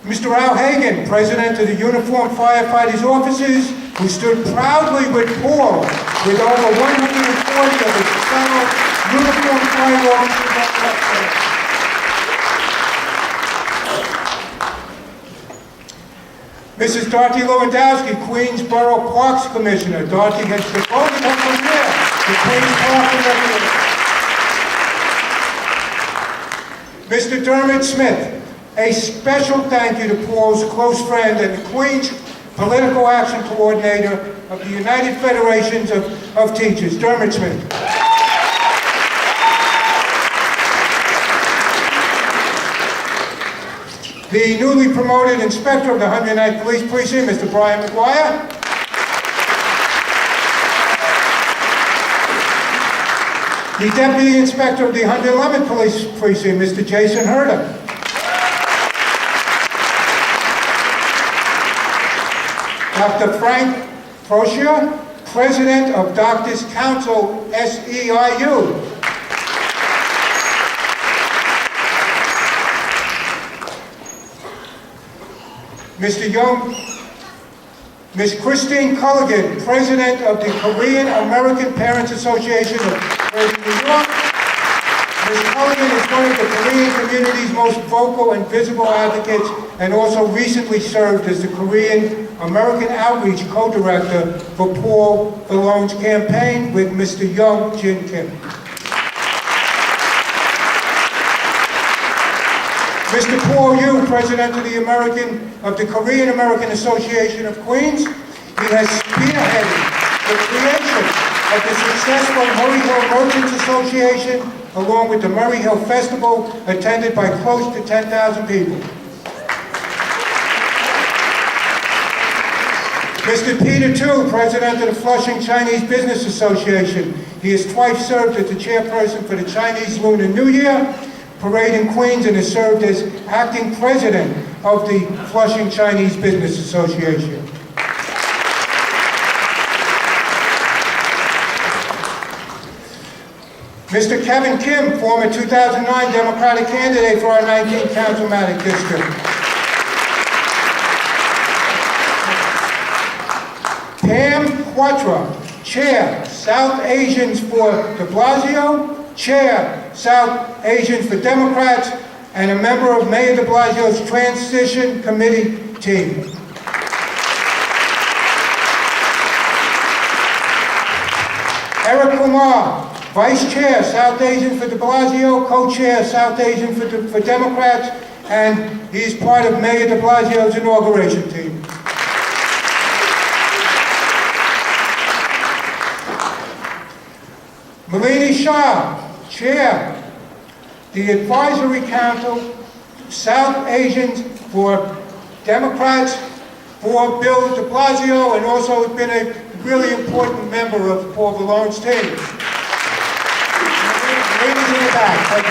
C: Mr. Al Hagan, President of the Uniformed Firefighters Officers, who stood proudly with Paul with over 140 of his fellow uniformed fire officers on that. Mrs. Dorothy Lewandowski, Queensborough Parks Commissioner. Dorothy has devoted her career to Queens Park and Recreation. Mr. Dermot Smith, a special thank you to Paul's close friend and the Queens Political Action Coordinator of the United Federations of Teachers, Dermot Smith. The newly promoted Inspector of the 109th Police Precinct, Mr. Brian McGuire. The Deputy Inspector of the 111th Police Precinct, Mr. Jason Herder. Dr. Frank Frocia, President of Doctors Council, SEIU. Mr. Ms. Christine Culligan, President of the Korean American Parents Association of Greater New York. Ms. Culligan is one of the Korean community's most vocal and visible advocates, and also recently served as the Korean American Outreach Co-Director for Paul Vallone's campaign with Mr. Young Jin Kim. Mr. Paul Yu, President of the Korean American Association of Queens. He has spearheaded the creation of the successful Murray Hill Merchants Association, along with the Murray Hill Festival, attended by close to 10,000 people. Mr. Peter Tu, President of the Flushing Chinese Business Association. He has twice served as the chairperson for the Chinese Lunar New Year Parade in Queens and has served as acting president of the Flushing Chinese Business Association. Mr. Kevin Kim, former 2009 Democratic candidate for our 19th Councilmanic District. Pam Quatra, Chair, South Asians for de Blasio, Chair, South Asians for Democrats, and a member of Mayor de Blasio's Transition Committee team. Eric Kumar, Vice Chair, South Asian for de Blasio, Co-Chair, South Asian for Democrats, and he's part of Mayor de Blasio's inauguration team. Malini Shah, Chair, the Advisory Council, South Asians for Democrats, for Bill de Blasio, and also has been a really important member of Paul Vallone's team. Ladies in the back, thank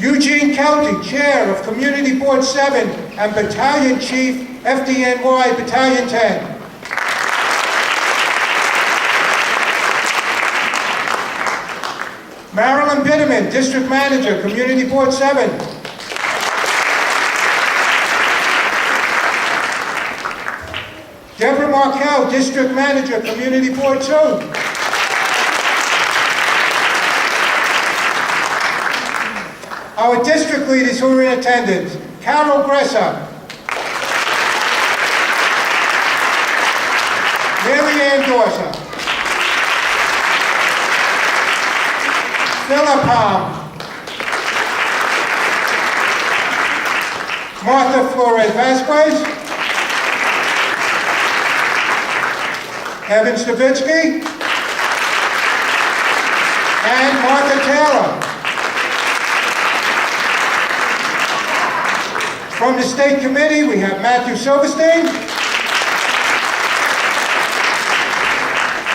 C: you. Eugene Kelty, Chair of Community Board 7 and Battalion Chief, FDNY Battalion 10. Marilyn Bitterman, District Manager, Community Board 7. Deborah Markell, District Manager, Community Board 2. Our district leaders who are in attendance: Carol Gressa, Mary Ann Dorser, Philip Martha Flores Vasquez, Evan Stavitsky, and Martha Taylor. From the State Committee, we have Matthew Silverstein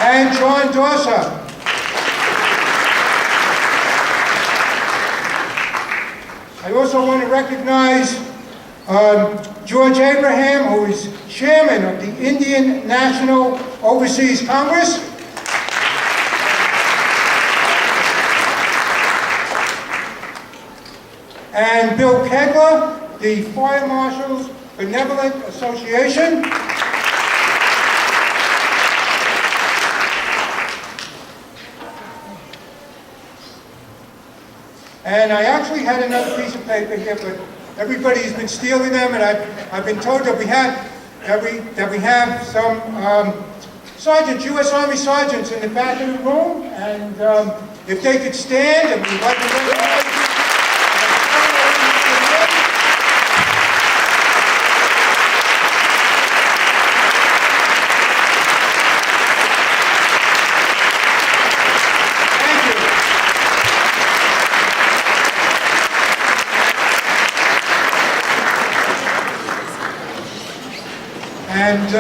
C: and John Dorser. I also want to recognize George Abraham, who is chairman of the Indian National Overseas Congress. And Bill Kegler, the Fire Marshals Benevolent Association. And I actually had another piece of paper here, but everybody's been stealing them, and I've been told that we have some sergeants, U.S. Army sergeants in the back of the room, and if they could stand, and we'd like to recognize them. And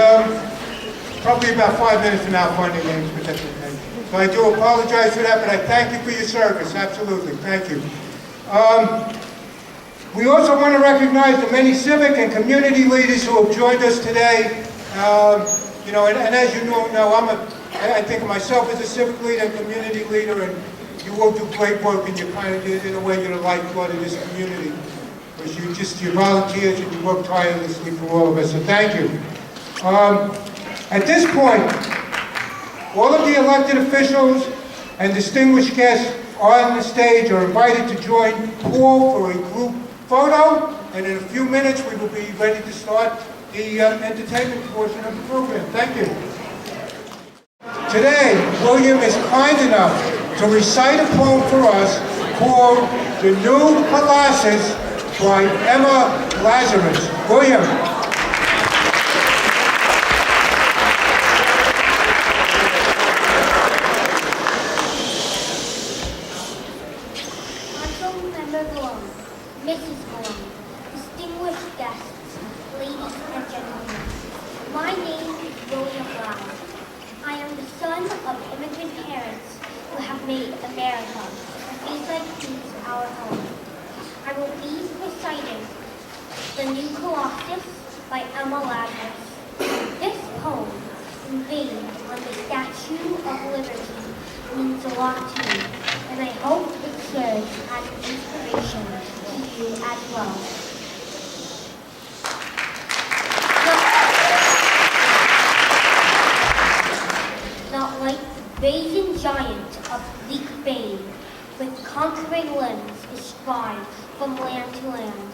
C: probably about 5 minutes from now, finding names, but that's okay. So I do apologize for that, but I thank you for your service. Absolutely, thank you. We also want to recognize the many civic and community leaders who have joined us today. You know, and as you know, I think of myself as a civic leader and community leader, and you all do great work, and you're kind of, in a way, you're the lifeblood of this community. because you volunteers and you work tirelessly for all of us, so thank you. At this point, all of the elected officials and distinguished guests on the stage are invited to join Paul for a group photo, and in a few minutes we will be ready to start the entertainment portion of the program. Thank you. Today, William is kind enough to recite a poem for us called The New Colossus by Emma Lazarus. William.
Q: Member Vallone, Mrs. Vallone, distinguished guests, ladies and gentlemen, my name is William Brown. I am the son of immigrant parents who have made America and things like these our home. I will be reciting The New Colossus by Emma Lazarus. This poem, engraved on the Statue of Liberty, means a lot to me, and I hope it serves as an inspiration to you as well. Not like the brazen giant of bleak fame, with conquering limbs astride from land to land.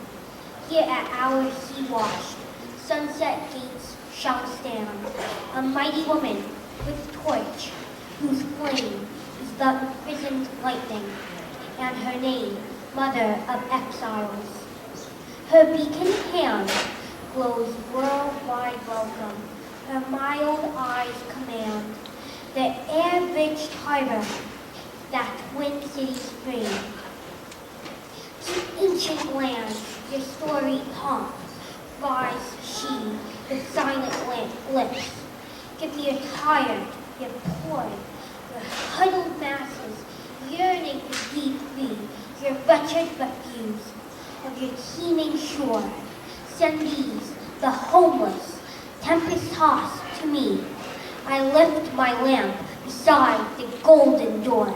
Q: Here at our sea-washed, sunset gates shall stand a mighty woman with torch, whose flame is the imprisoned lightning, and her name, Mother of Exiles. Her beacon hand glows worldwide welcome, her mild eyes command the air-bridged harbor that Twin Cities bring. To ancient lands, your storied pomp, rise she with silent lips. Give your tired, your poor, your huddled masses, yearning to be free, your wretched refuse of your teeming shore. Send these, the homeless, tempest-tossed to me. I lift my lamp beside the golden door.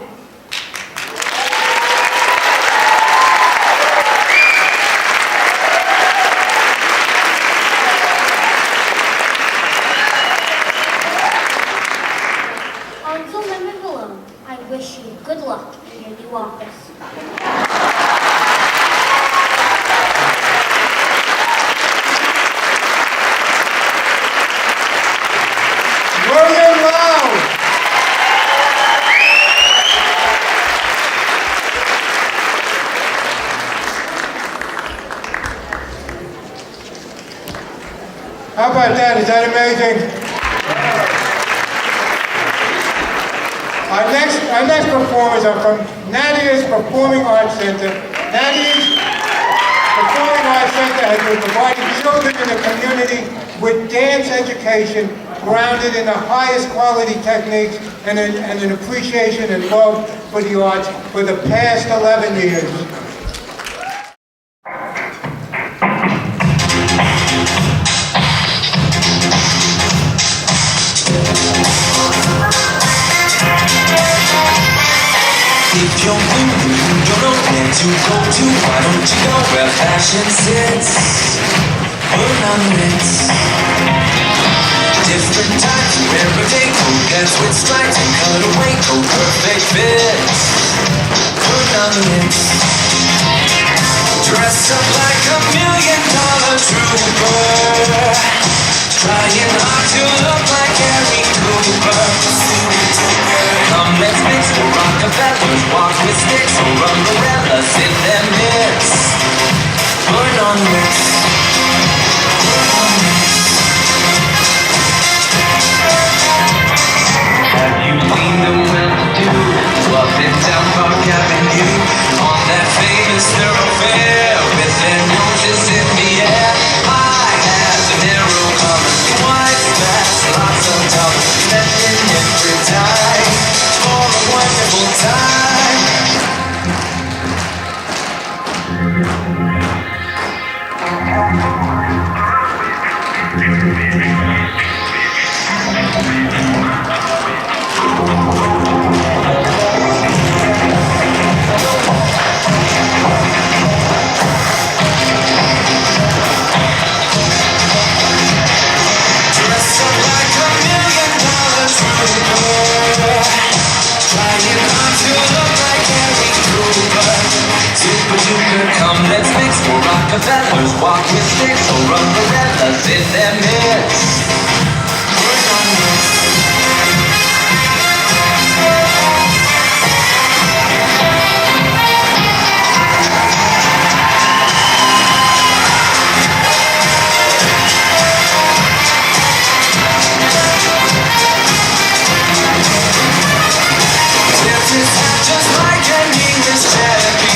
Q: Councilmember Vallone, I wish you good luck in your new office.
C: William Loud. How about that? Is that amazing? Our next performers are from Nadia's Performing Arts Center. Nadia's Performing Arts Center has been providing children in the community with dance education grounded in the highest quality techniques and an appreciation and love for the arts for the past 11 years.
R: If you're new, you don't know where to go to. Why don't you go where fashion sits? Put on the Ritz. Different types of everyday coat, guess with stripes and colored away coat, perfect fits. Put on the Ritz. Dress up like $1 million trooper, trying hard to look like Harry Cooper. Come, let's mix the Rockefellers, walk with sticks, or umbrellas in their midst. Put on the Ritz. Have you seen the well-to-do up and down Park Avenue on that famous thoroughfare with their noses in the air? I have the narrow colors, white fast, lots of dollars, spending every dime for a wonderful time. Come, let's mix for Rockefellers, walk with sticks or umbrellas in their midst. Work on this. Tips his hat just like an English cherry.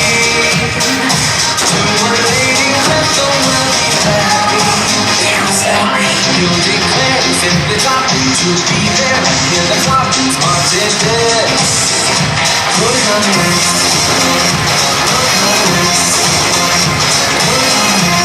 R: To a lady, let the world be happy. There's Henry, he'll declare he simply dropped in to be there. Hear the Floppies marching this. Put it on the list. Put it on the list. Put it on the list.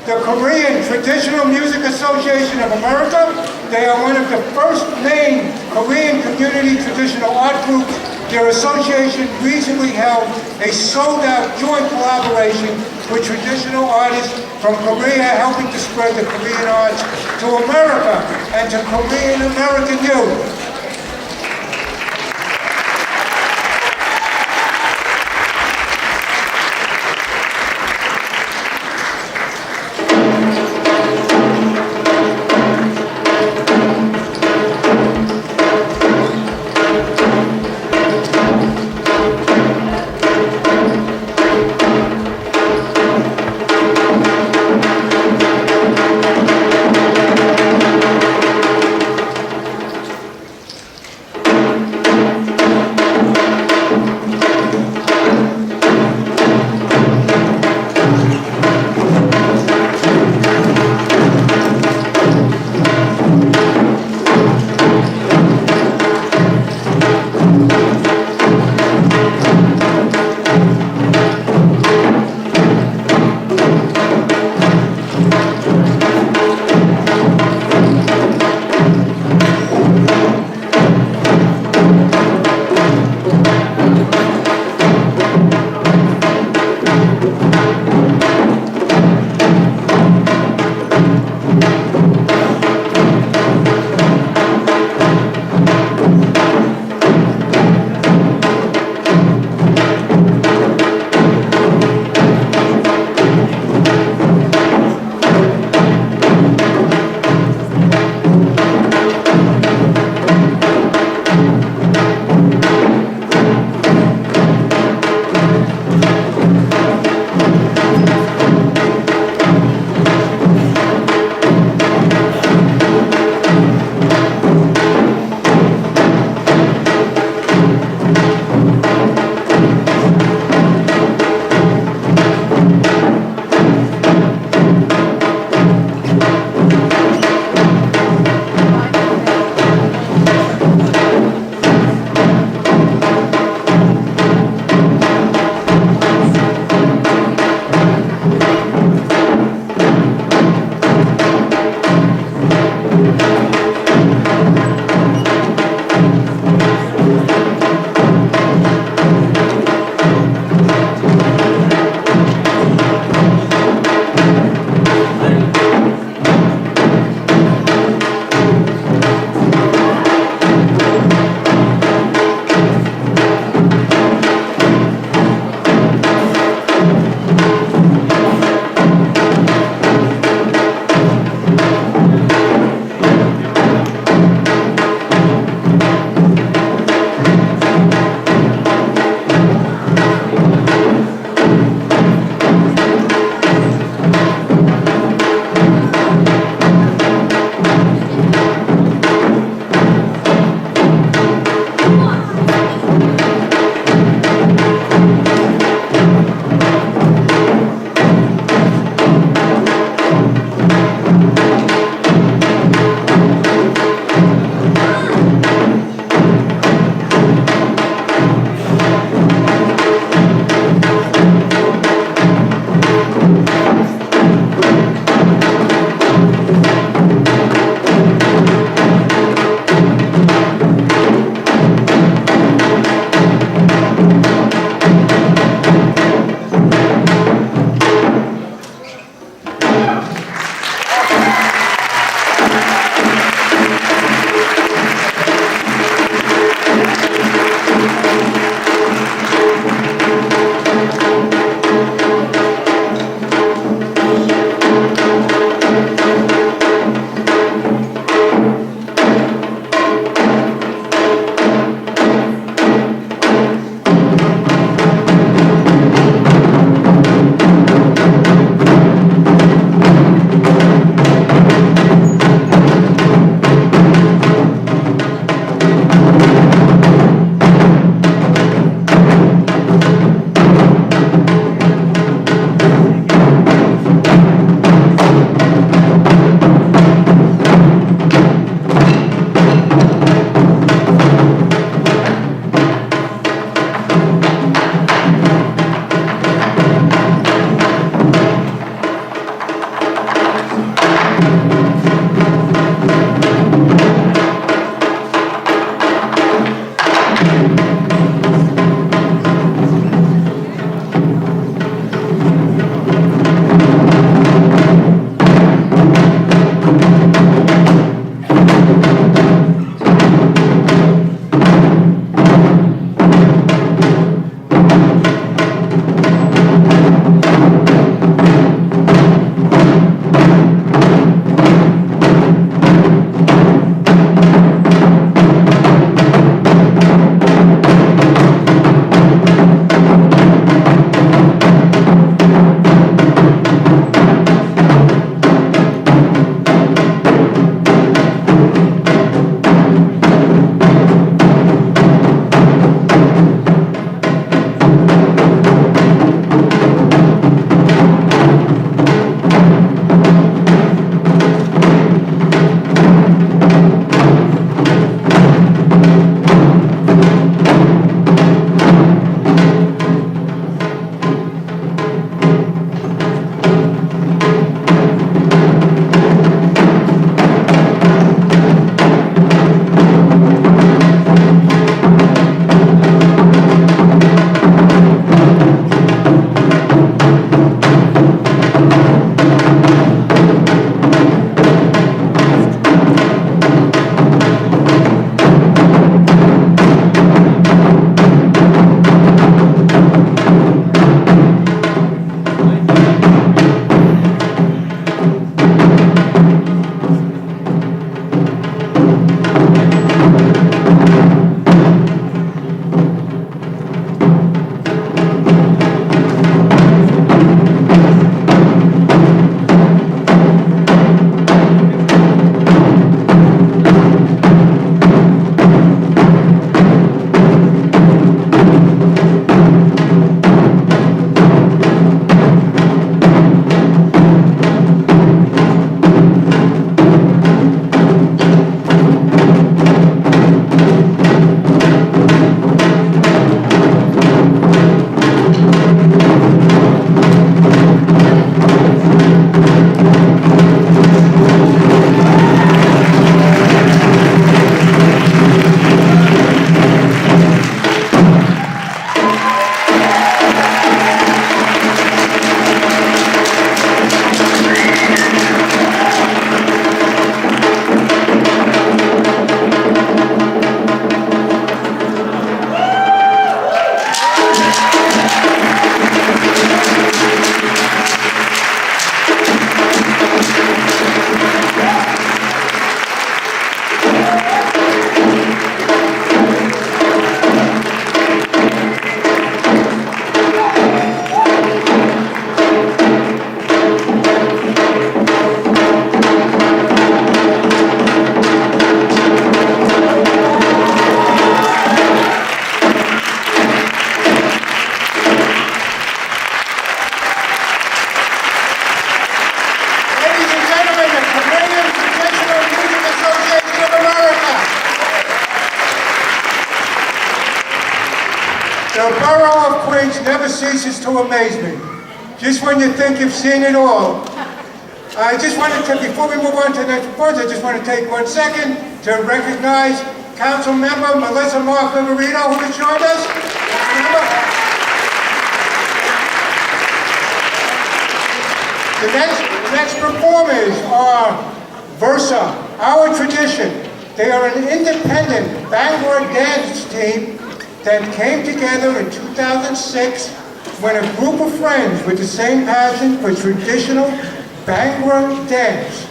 C: The Korean Traditional Music Association of America, they are one of the first named Korean community traditional art groups. Their association recently held a sold-out joint collaboration with traditional artists from Korea, helping to spread the Korean arts to America and to Korean American youth. never ceases to amaze me. Just when you think you've seen it all. I just wanted to, before we move on to the next report, I just want to take 1 second to recognize Council Member Melissa Mark Viverito, who has joined us. The next performers are Versa, Our Tradition. They are an independent Bangor dance team that came together in 2006 when a group of friends with the same passion for traditional Bangor dance.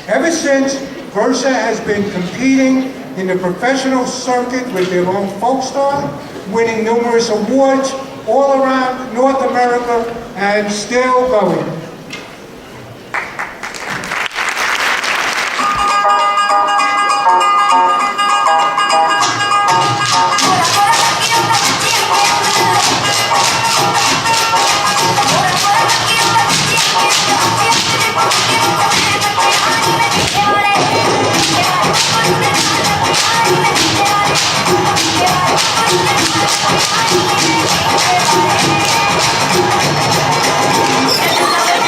C: Ever since, Versa has been competing in the professional circuit with their own folk style, winning numerous awards all around North America and still going.
R: Yeah.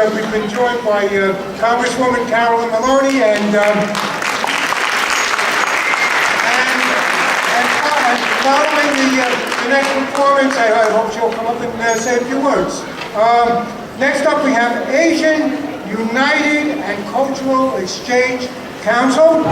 C: we've been joined by Congresswoman Carolyn Maloney and following the next performance, I hope she'll come up and say a few words. Next up we have Asian United and Cultural Exchange Council.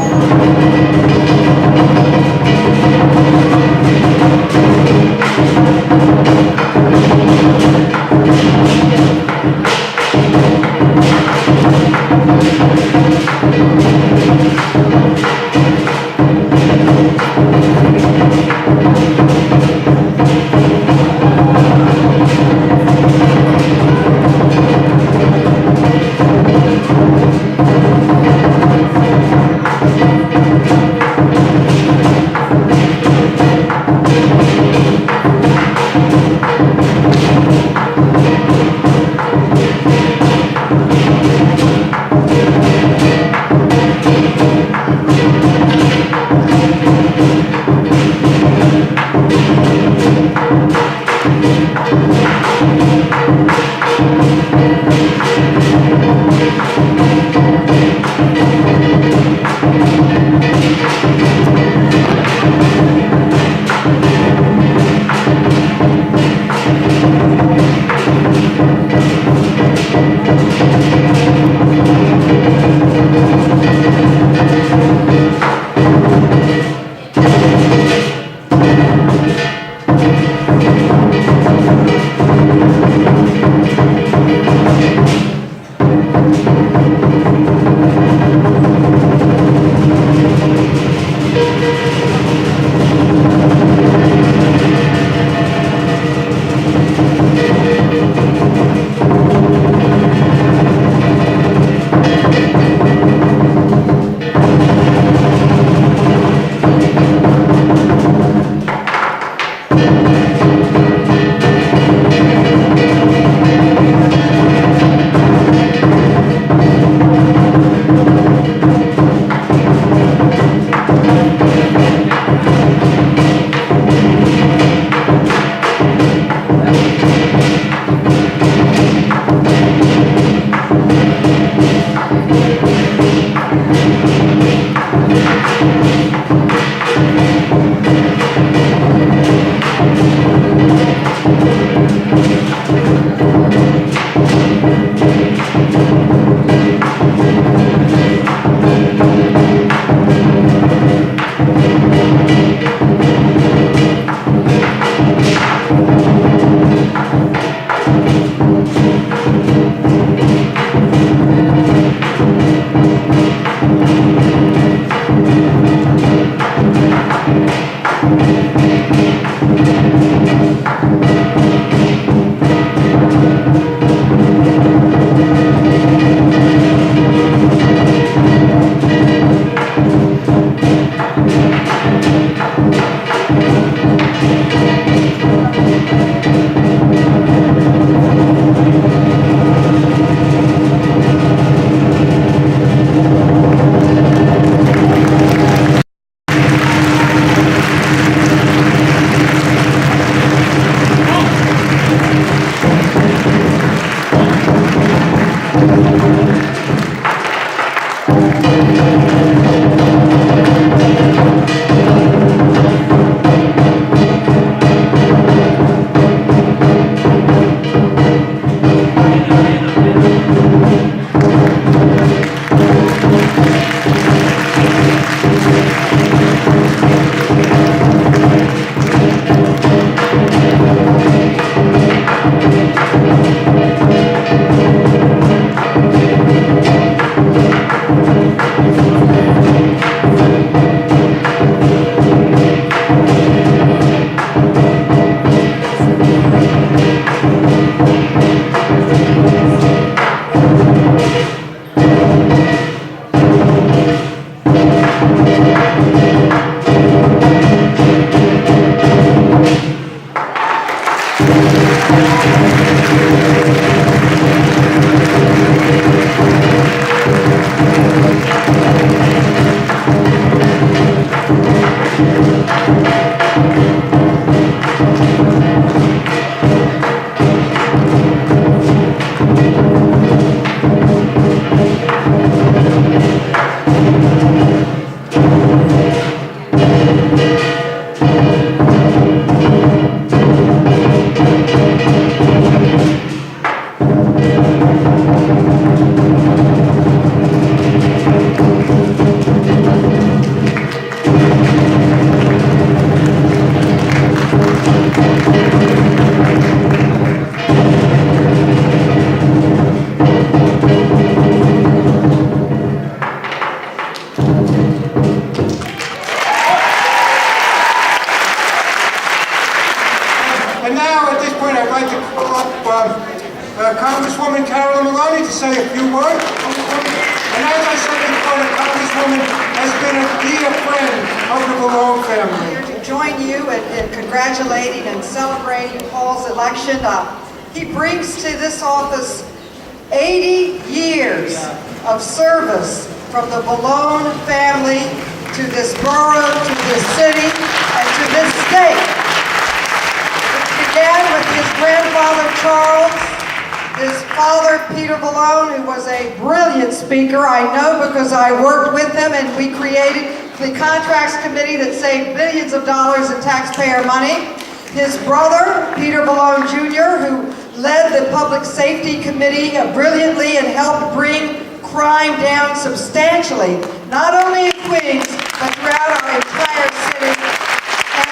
C: Vallone family.
G: Here to join you in congratulating and celebrating Paul's election. He brings to this office 80 years of service from the Vallone family to this borough, to this city, and to this state. It began with his grandfather Charles, his father Peter Vallone, who was a brilliant speaker. I know because I worked with him and we created the contracts committee that saved billions of dollars in taxpayer money. His brother, Peter Vallone Jr., who led the public safety committee brilliantly and helped bring crime down substantially, not only in Queens, but throughout our entire city. And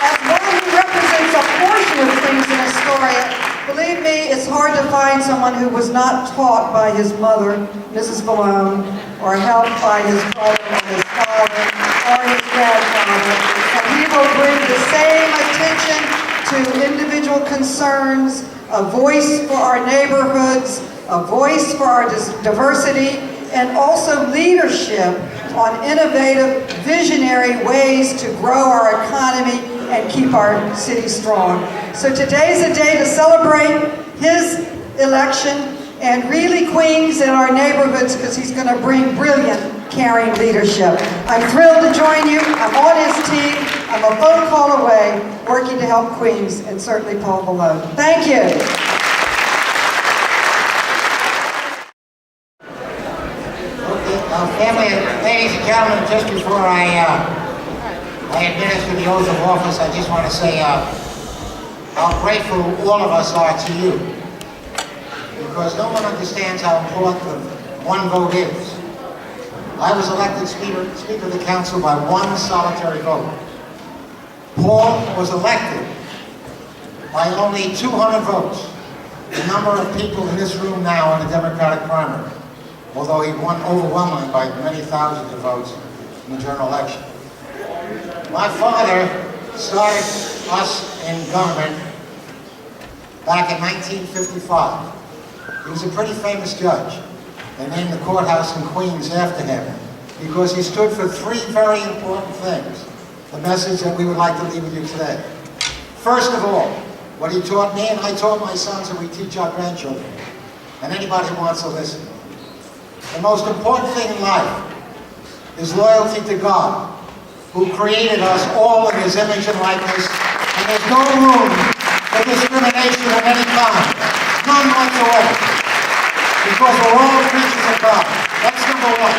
G: as one who represents a portion of Queens in Astoria, believe me, it's hard to find someone who was not taught by his mother, Mrs. Vallone, or helped by his brother or his father or his grandfather. And he will bring the same attention to individual concerns, a voice for our neighborhoods, a voice for our diversity, and also leadership on innovative, visionary ways to grow our economy and keep our city strong. So today's a day to celebrate his election and really Queens and our neighborhoods, because he's going to bring brilliant, caring leadership. I'm thrilled to join you. I'm on his team. I'm a phone call away, working to help Queens, and certainly Paul Vallone. Thank you.
S: Family, ladies and gentlemen, just before I administer the oath of office, I just want to say how grateful all of us are to you, because no one understands how important one vote is. I was elected Speaker of the Council by one solitary vote. Paul was elected by only 200 votes, the number of people in this room now in the Democratic primary, although he won overwhelmingly by many thousands of votes in the general election. My father started us in government back in 1955. He was a pretty famous judge. They named the courthouse in Queens after him because he stood for three very important things, the message that we would like to leave with you today. First of all, what he taught me and I taught my sons and we teach our grandchildren, and anybody who wants to listen. The most important thing in life is loyalty to God, who created us all in His image and likeness, and there's no room for discrimination of any kind, none whatsoever, because we're all creatures of God. That's number one.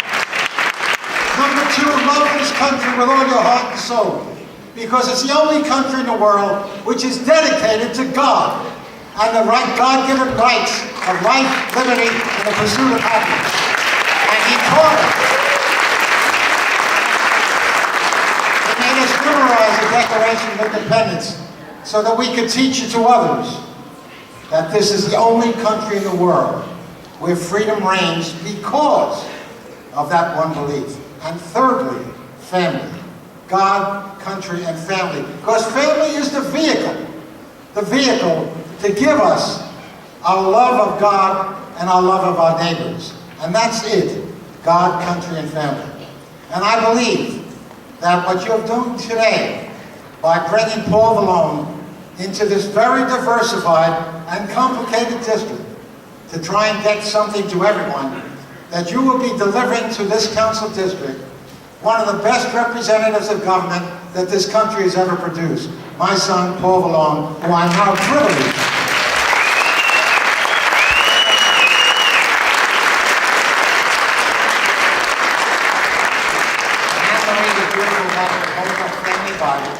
S: Number two, love this country with all your heart and soul, because it's the only country in the world which is dedicated to God and the God-given rights of life, liberty, and the pursuit of happiness. And He taught us. He made us memorize the Declaration of Independence so that we could teach it to others that this is the only country in the world where freedom reigns because of that one belief. And thirdly, family. God, country, and family. Because family is the vehicle to give us our love of God and our love of our neighbors. And that's it, God, country, and family. And I believe that what you're doing today, by bringing Paul Vallone into this very diversified and complicated district, to try and get something to everyone, that you will be delivering to this council district one of the best representatives of government that this country has ever produced. My son, Paul Vallone, who I'm now privileged family Bible.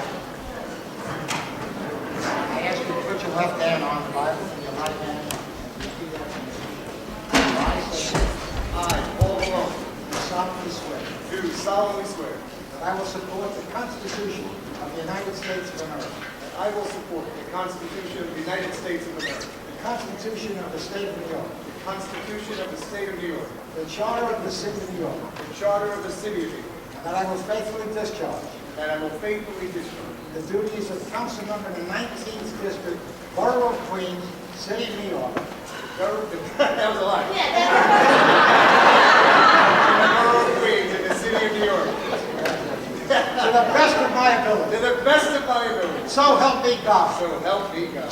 S: I ask you to put your left hand on the Bible and your right hand on. I, Paul Vallone, do solemnly swear that I will support the Constitution of the United States of America.
T: That I will support the Constitution of the United States of America.
S: The Constitution of the State of New York.
T: The Constitution of the State of New York.
S: The Charter of the City of New York.
T: The Charter of the City of New York.
S: And that I will faithfully discharge.
T: And I will faithfully discharge
S: the duties of Council Member in the 19th District, Borough of Queens, City of New York.
T: That was a lie. The Borough of Queens in the City of New York.
S: To the my ability.
T: To the best of my ability.
S: So help me God.
T: So help me God.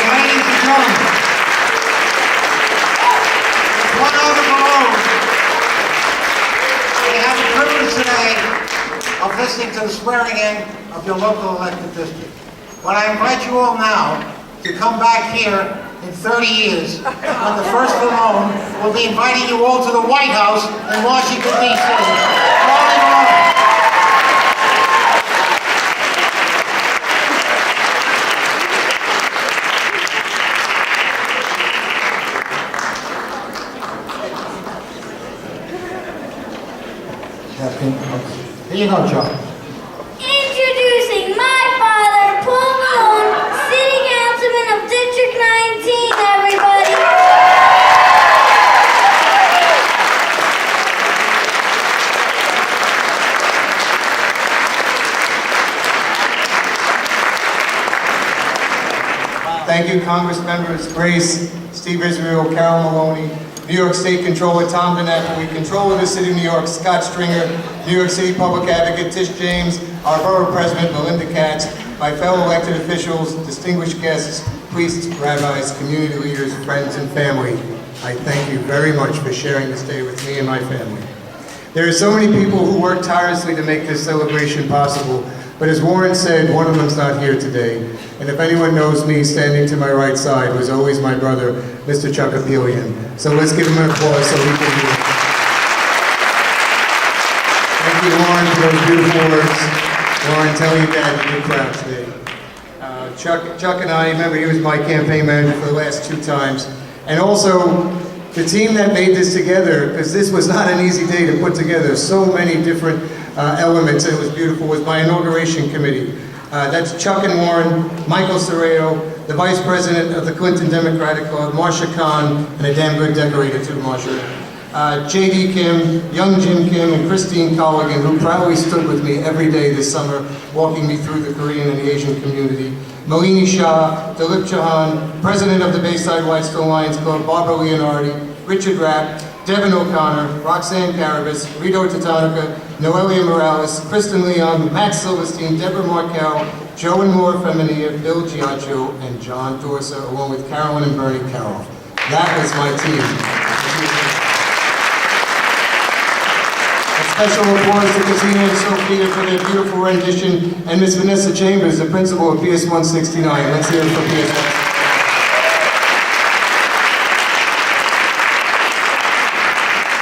S: Ladies and gentlemen, one other Vallone. We have the privilege today of listening to the swearing in of your local elected district. But I invite you all now to come back here in 30 years when the first Vallone will be inviting you all to the White House in Washington, D.C. Charlie Vallone. Here you go, Joe.
Q: Introducing my father, Paul Vallone, City Councilman of District 19, everybody.
T: Thank you, Congress members Grace, Steve Israel, Carol Maloney, New York State Controller Tom DiNapoli, Controller of the City of New York Scott Stringer, New York City Public Advocate Tish James, our Borough President Melinda Katz, my fellow elected officials, distinguished guests, priests, rabbis, community leaders, friends, and family. I thank you very much for sharing this day with me and my family. There are so many people who work tirelessly to make this celebration possible, but as Warren said, one of them's not here today. And if anyone knows me, standing to my right side was always my brother, Mr. Chuck Apelian. So let's give him an applause so he can do it. Thank you, Warren, for those beautiful words. Warren, tell your dad you're proud today. Chuck and I, remember he was my campaign manager for the last 2 times. And also, the team that made this together, because this was not an easy day to put together, so many different elements, and it was beautiful, was my inauguration committee. That's Chuck and Warren, Michael Serrao, the Vice President of the Clinton Democratic Club, Marsha Khan, and a damn good decorator too, Marsha. J.D. Kim, young Jim Kim, and Christine Colligan, who proudly stood with me every day this summer, walking me through the Korean and the Asian community. Malini Shah, Dilip Chauhan, President of the Bayside Whitestone Lions Club, Barbara Leonardi, Richard Rapp, Devin O'Connor, Roxanne Carabas, Rito Tatanica, Noelia Morales, Kristen Leon, Max Silverstein, Deborah Markel, Joe and Laura Femenia, Bill Giaccio, and John Dorsa, along with Carolyn and Bernie Carroll. That was my team. A special applause to Casino and Sophia for their beautiful rendition, and Miss Vanessa Chambers, the principal of PS 169. Let's hear it for PS 169.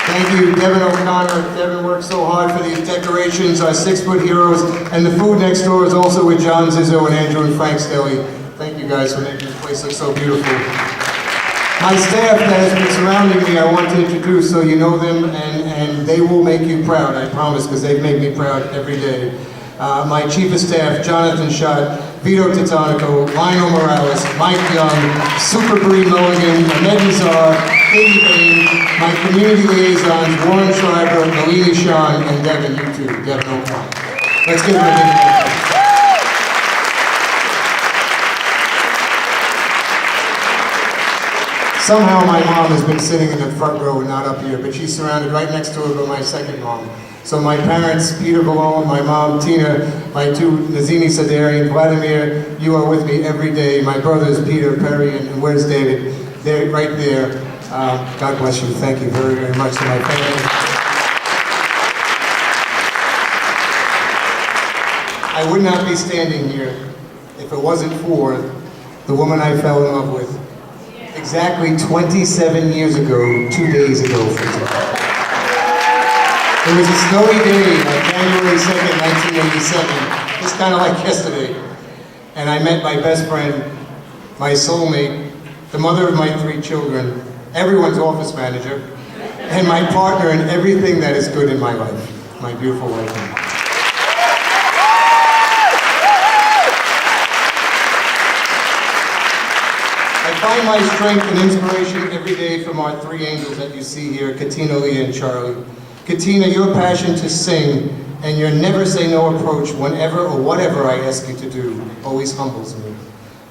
T: Thank you, Devin O'Connor. Devin worked so hard for these decorations, our 6-foot heroes, and the food next door is also with John Zizzo and Andrew and Frank's Deli. Thank you guys for making this place look so beautiful. My staff that has been surrounding me, I want to introduce so you know them, and they will make you proud, I promise, because they've made me proud every day. My chief of staff, Jonathan Schott, Vito Titanico, Lionel Morales, Mike Young, Super Bree Mulligan, Ahmed Nazar, Katie Bain, my community liaisons, Warren Schreiber, Malini Sean, and Devin, you too, Devin O'Connor. Let's give them a big hand. Somehow my mom has been sitting in the front row and not up here, but she's surrounded right next to her by my second mom. So my parents, Peter Vallone, my mom, Tina, my 2, Nazini Sadarian, Vladimir, you are with me every day. My brothers, Peter, Perry, and where's David? They're right there. God bless you. Thank you very, very much to my family. I would not be standing here if it wasn't for the woman I fell in love with. Exactly 27 years ago, 2 days ago for today. It was a snowy day, January 2nd, 1987, just kind of like yesterday. And I met my best friend, my soulmate, the mother of my 3 children, everyone's office manager, and my partner in everything that is good in my life, my beautiful wife. I find my strength and inspiration every day from our 3 angels that you see here, Katina, Leah, and Charlie. Katina, your passion to sing and your never say no approach whenever or whatever I ask you to do always humbles me.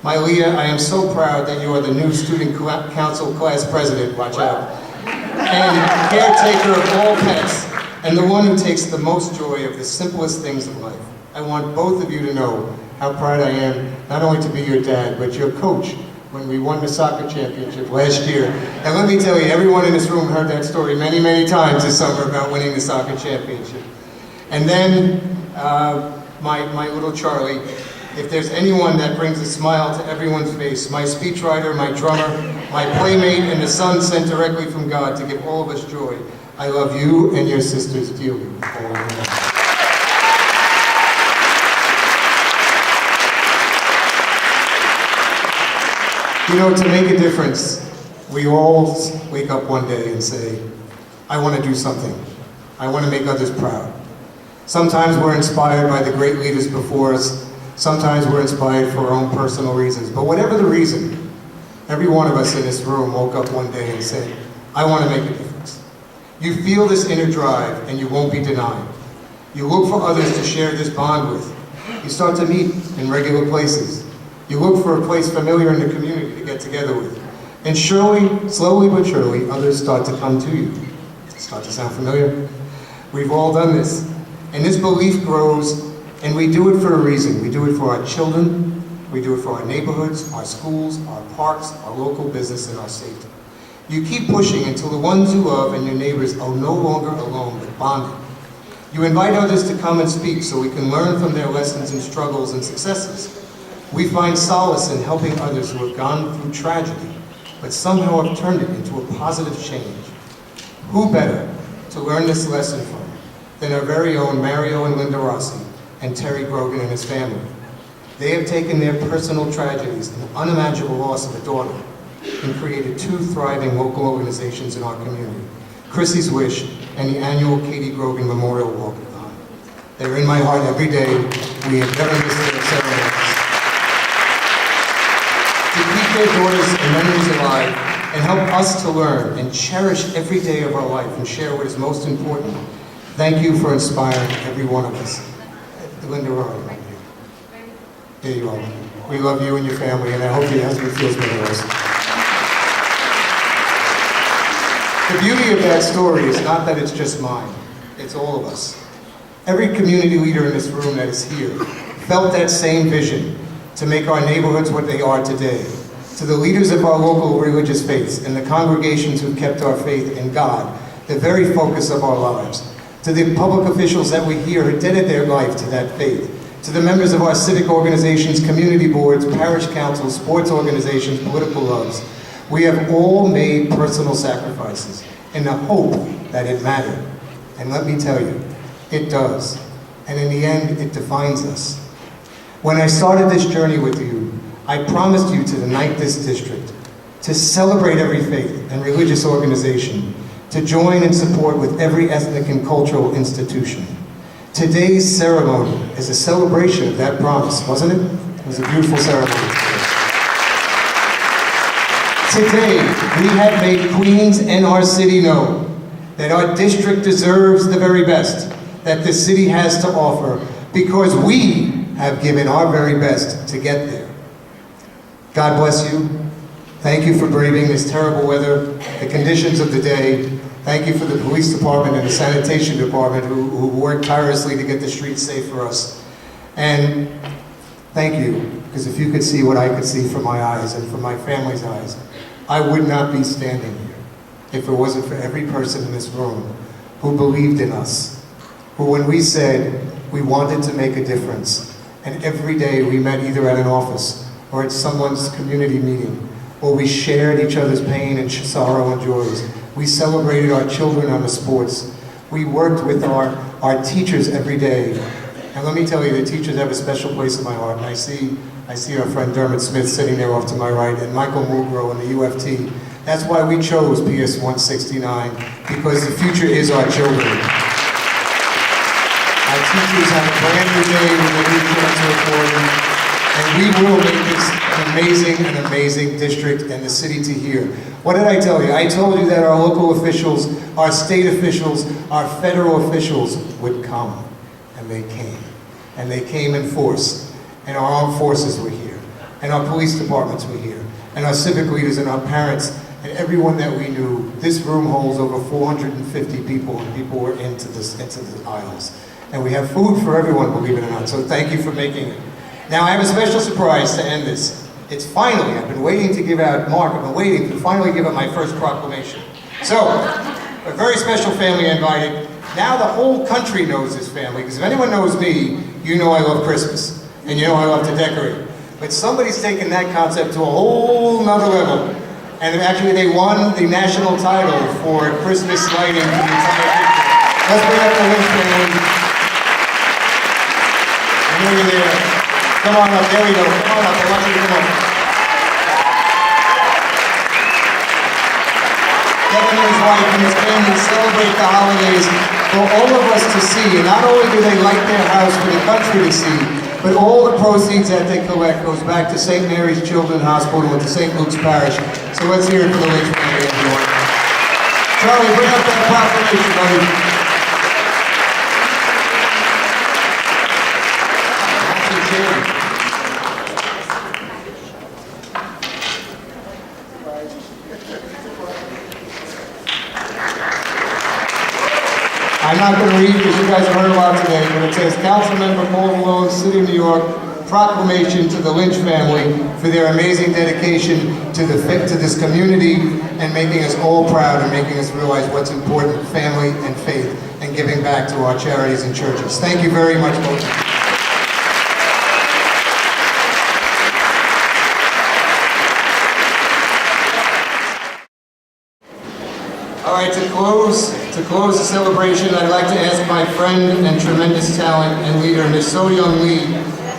T: My Leah, I am so proud that you are the new Student Council Class President, watch out, and caretaker of all pets, and the one who takes the most joy of the simplest things in life. I want both of you to know how proud I am, not only to be your dad, but your coach when we won the soccer championship last year. And let me tell you, everyone in this room heard that story many, many times this summer about winning the soccer championship. And then, my little Charlie, if there's anyone that brings a smile to everyone's face, my speechwriter, my drummer, my playmate, and the son sent directly from God to give all of us joy, I love you and your sisters dearly. You know, to make a difference, we all wake up one day and say, I want to do something. I want to make others proud. Sometimes we're inspired by the great leaders before us. Sometimes we're inspired for our own personal reasons. But whatever the reason, every one of us in this room woke up one day and said, I want to make a difference. You feel this inner drive and you won't be denied. You look for others to share this bond with. You start to meet in regular places. You look for a place familiar in the community to get together with. And surely, slowly but surely, others start to come to you. Start to sound familiar? We've all done this. And this belief grows, and we do it for a reason. We do it for our children, we do it for our neighborhoods, our schools, our parks, our local business, and our safety. You keep pushing until the ones you love and your neighbors are no longer alone, but bonded. You invite others to come and speak so we can learn from their lessons and struggles and successes. We find solace in helping others who have gone through tragedy, but somehow have turned it into a positive change. Who better to learn this lesson from than our very own Mario and Linda Rossi and Terry Grogan and his family? They have taken their personal tragedies and the unimaginable loss of a daughter and created two thriving local organizations in our community, Chrissy's Wish and the annual Katie Grogan Memorial Walkathon. They're in my heart every day. We have never missed their ceremonies. To keep their daughters and memories alive and help us to learn and cherish every day of our life and share what is most important, thank you for inspiring every one of us. Linda, where are you? There you are. We love you and your family, and I hope your husband feels better also. The beauty of that story is not that it's just mine, it's all of us. Every community leader in this room that is here felt that same vision to make our neighborhoods what they are today. To the leaders of our local religious faiths and the congregations who've kept our faith in God the very focus of our lives. To the public officials that we hear who dedicated their life to that faith. To the members of our civic organizations, community boards, parish councils, sports organizations, political loves. We have all made personal sacrifices in the hope that it mattered. And let me tell you, it does. And in the end, it defines us. When I started this journey with you, I promised you to unite this district, to celebrate every faith and religious organization, to join and support with every ethnic and cultural institution. Today's ceremony is a celebration of that promise, wasn't it? It was a beautiful ceremony. Today, we have made Queens and our city know that our district deserves the very best that the city has to offer because we have given our very best to get there. God bless you. Thank you for braving this terrible weather, the conditions of the day. Thank you for the police department and the sanitation department who worked tirelessly to get the streets safe for us. And thank you, because if you could see what I could see from my eyes and from my family's eyes, I would not be standing here if it wasn't for every person in this room who believed in us, who when we said we wanted to make a difference, and every day we met either at an office or at someone's community meeting, or we shared each other's pain and sorrow and joys. We celebrated our children on the sports. We worked with our teachers every day. And let me tell you, the teachers have a special place in my heart. And I see our friend Dermot Smith sitting there off to my right, and Michael Mulgrew in the UFT. That's why we chose PS 169, because the future is our children. Our teachers have a brand new day with a new cancer report. And we will make this an amazing district and the city to hear. What did I tell you? I told you that our local officials, our state officials, our federal officials would come. And they came. And they came in force. And our armed forces were here. And our police departments were here. And our civic leaders and our parents and everyone that we knew. This room holds over 450 people, and people were into the aisles. And we have food for everyone, believe it or not. So thank you for making it. Now I have a special surprise to end this. It's finally, I've been waiting to give out, Mark, I've been waiting to finally give out my first proclamation. So, a very special family invited. Now the whole country knows this family, because if anyone knows me, you know I love Christmas, and you know I love to decorate. But somebody's taken that concept to a whole nother level. And actually they won the national title for Christmas lighting for the entire country. Let's bring up the Lynch family. I know you're there. Come on up, there we go. Come on up, I want you to come up. Kevin and his wife and his family celebrate the holidays for all of us to see. And not only do they light their house for the country to see, but all the proceeds that they collect goes back to St. Mary's Children's Hospital and to St. Luke's Parish. So let's hear it for the Lynch family, everyone. Charlie, bring up that proclamation, buddy. I'm not going to read because you guys have heard a lot today, but it says, Councilmember Paul Vallone, City of New York, proclamation to the Lynch family for their amazing dedication to this community and making us all proud and making us realize what's important, family and faith, and giving back to our charities and churches. Thank you very much, both. All right, to close the celebration, I'd like to ask my friend and tremendous talent and leader, Ms. So-Young Lee,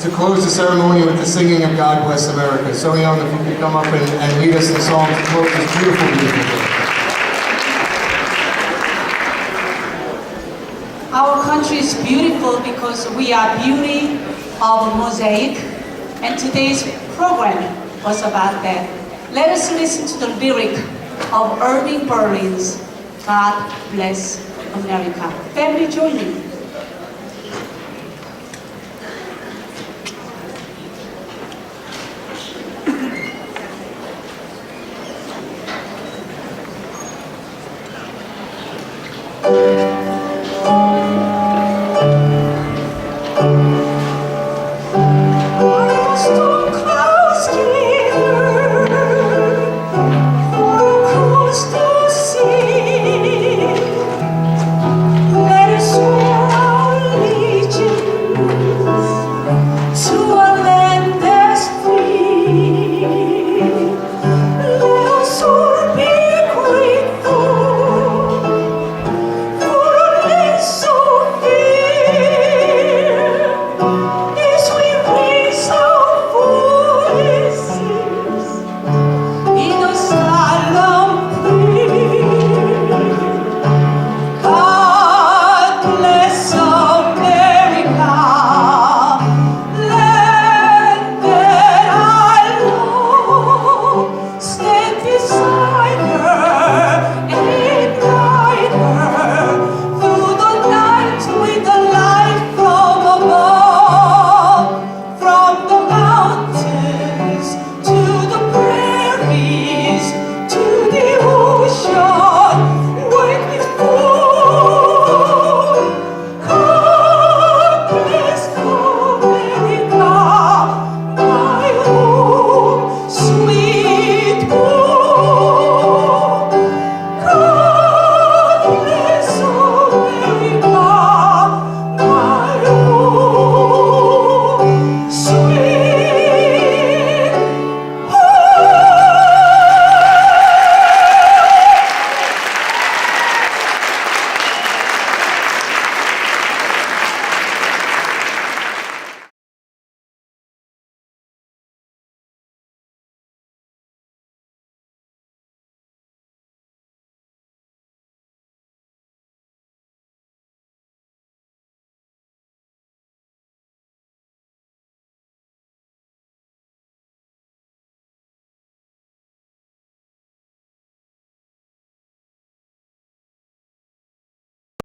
T: to close the ceremony with the singing of God Bless America. So-Young, if you could come up and lead us in song to close this beautiful, beautiful day.
U: Our country is beautiful because we are beauty of mosaic, and today's program was about that. Let us listen to the lyric of Irving Berlin's God Bless America. Family, join me.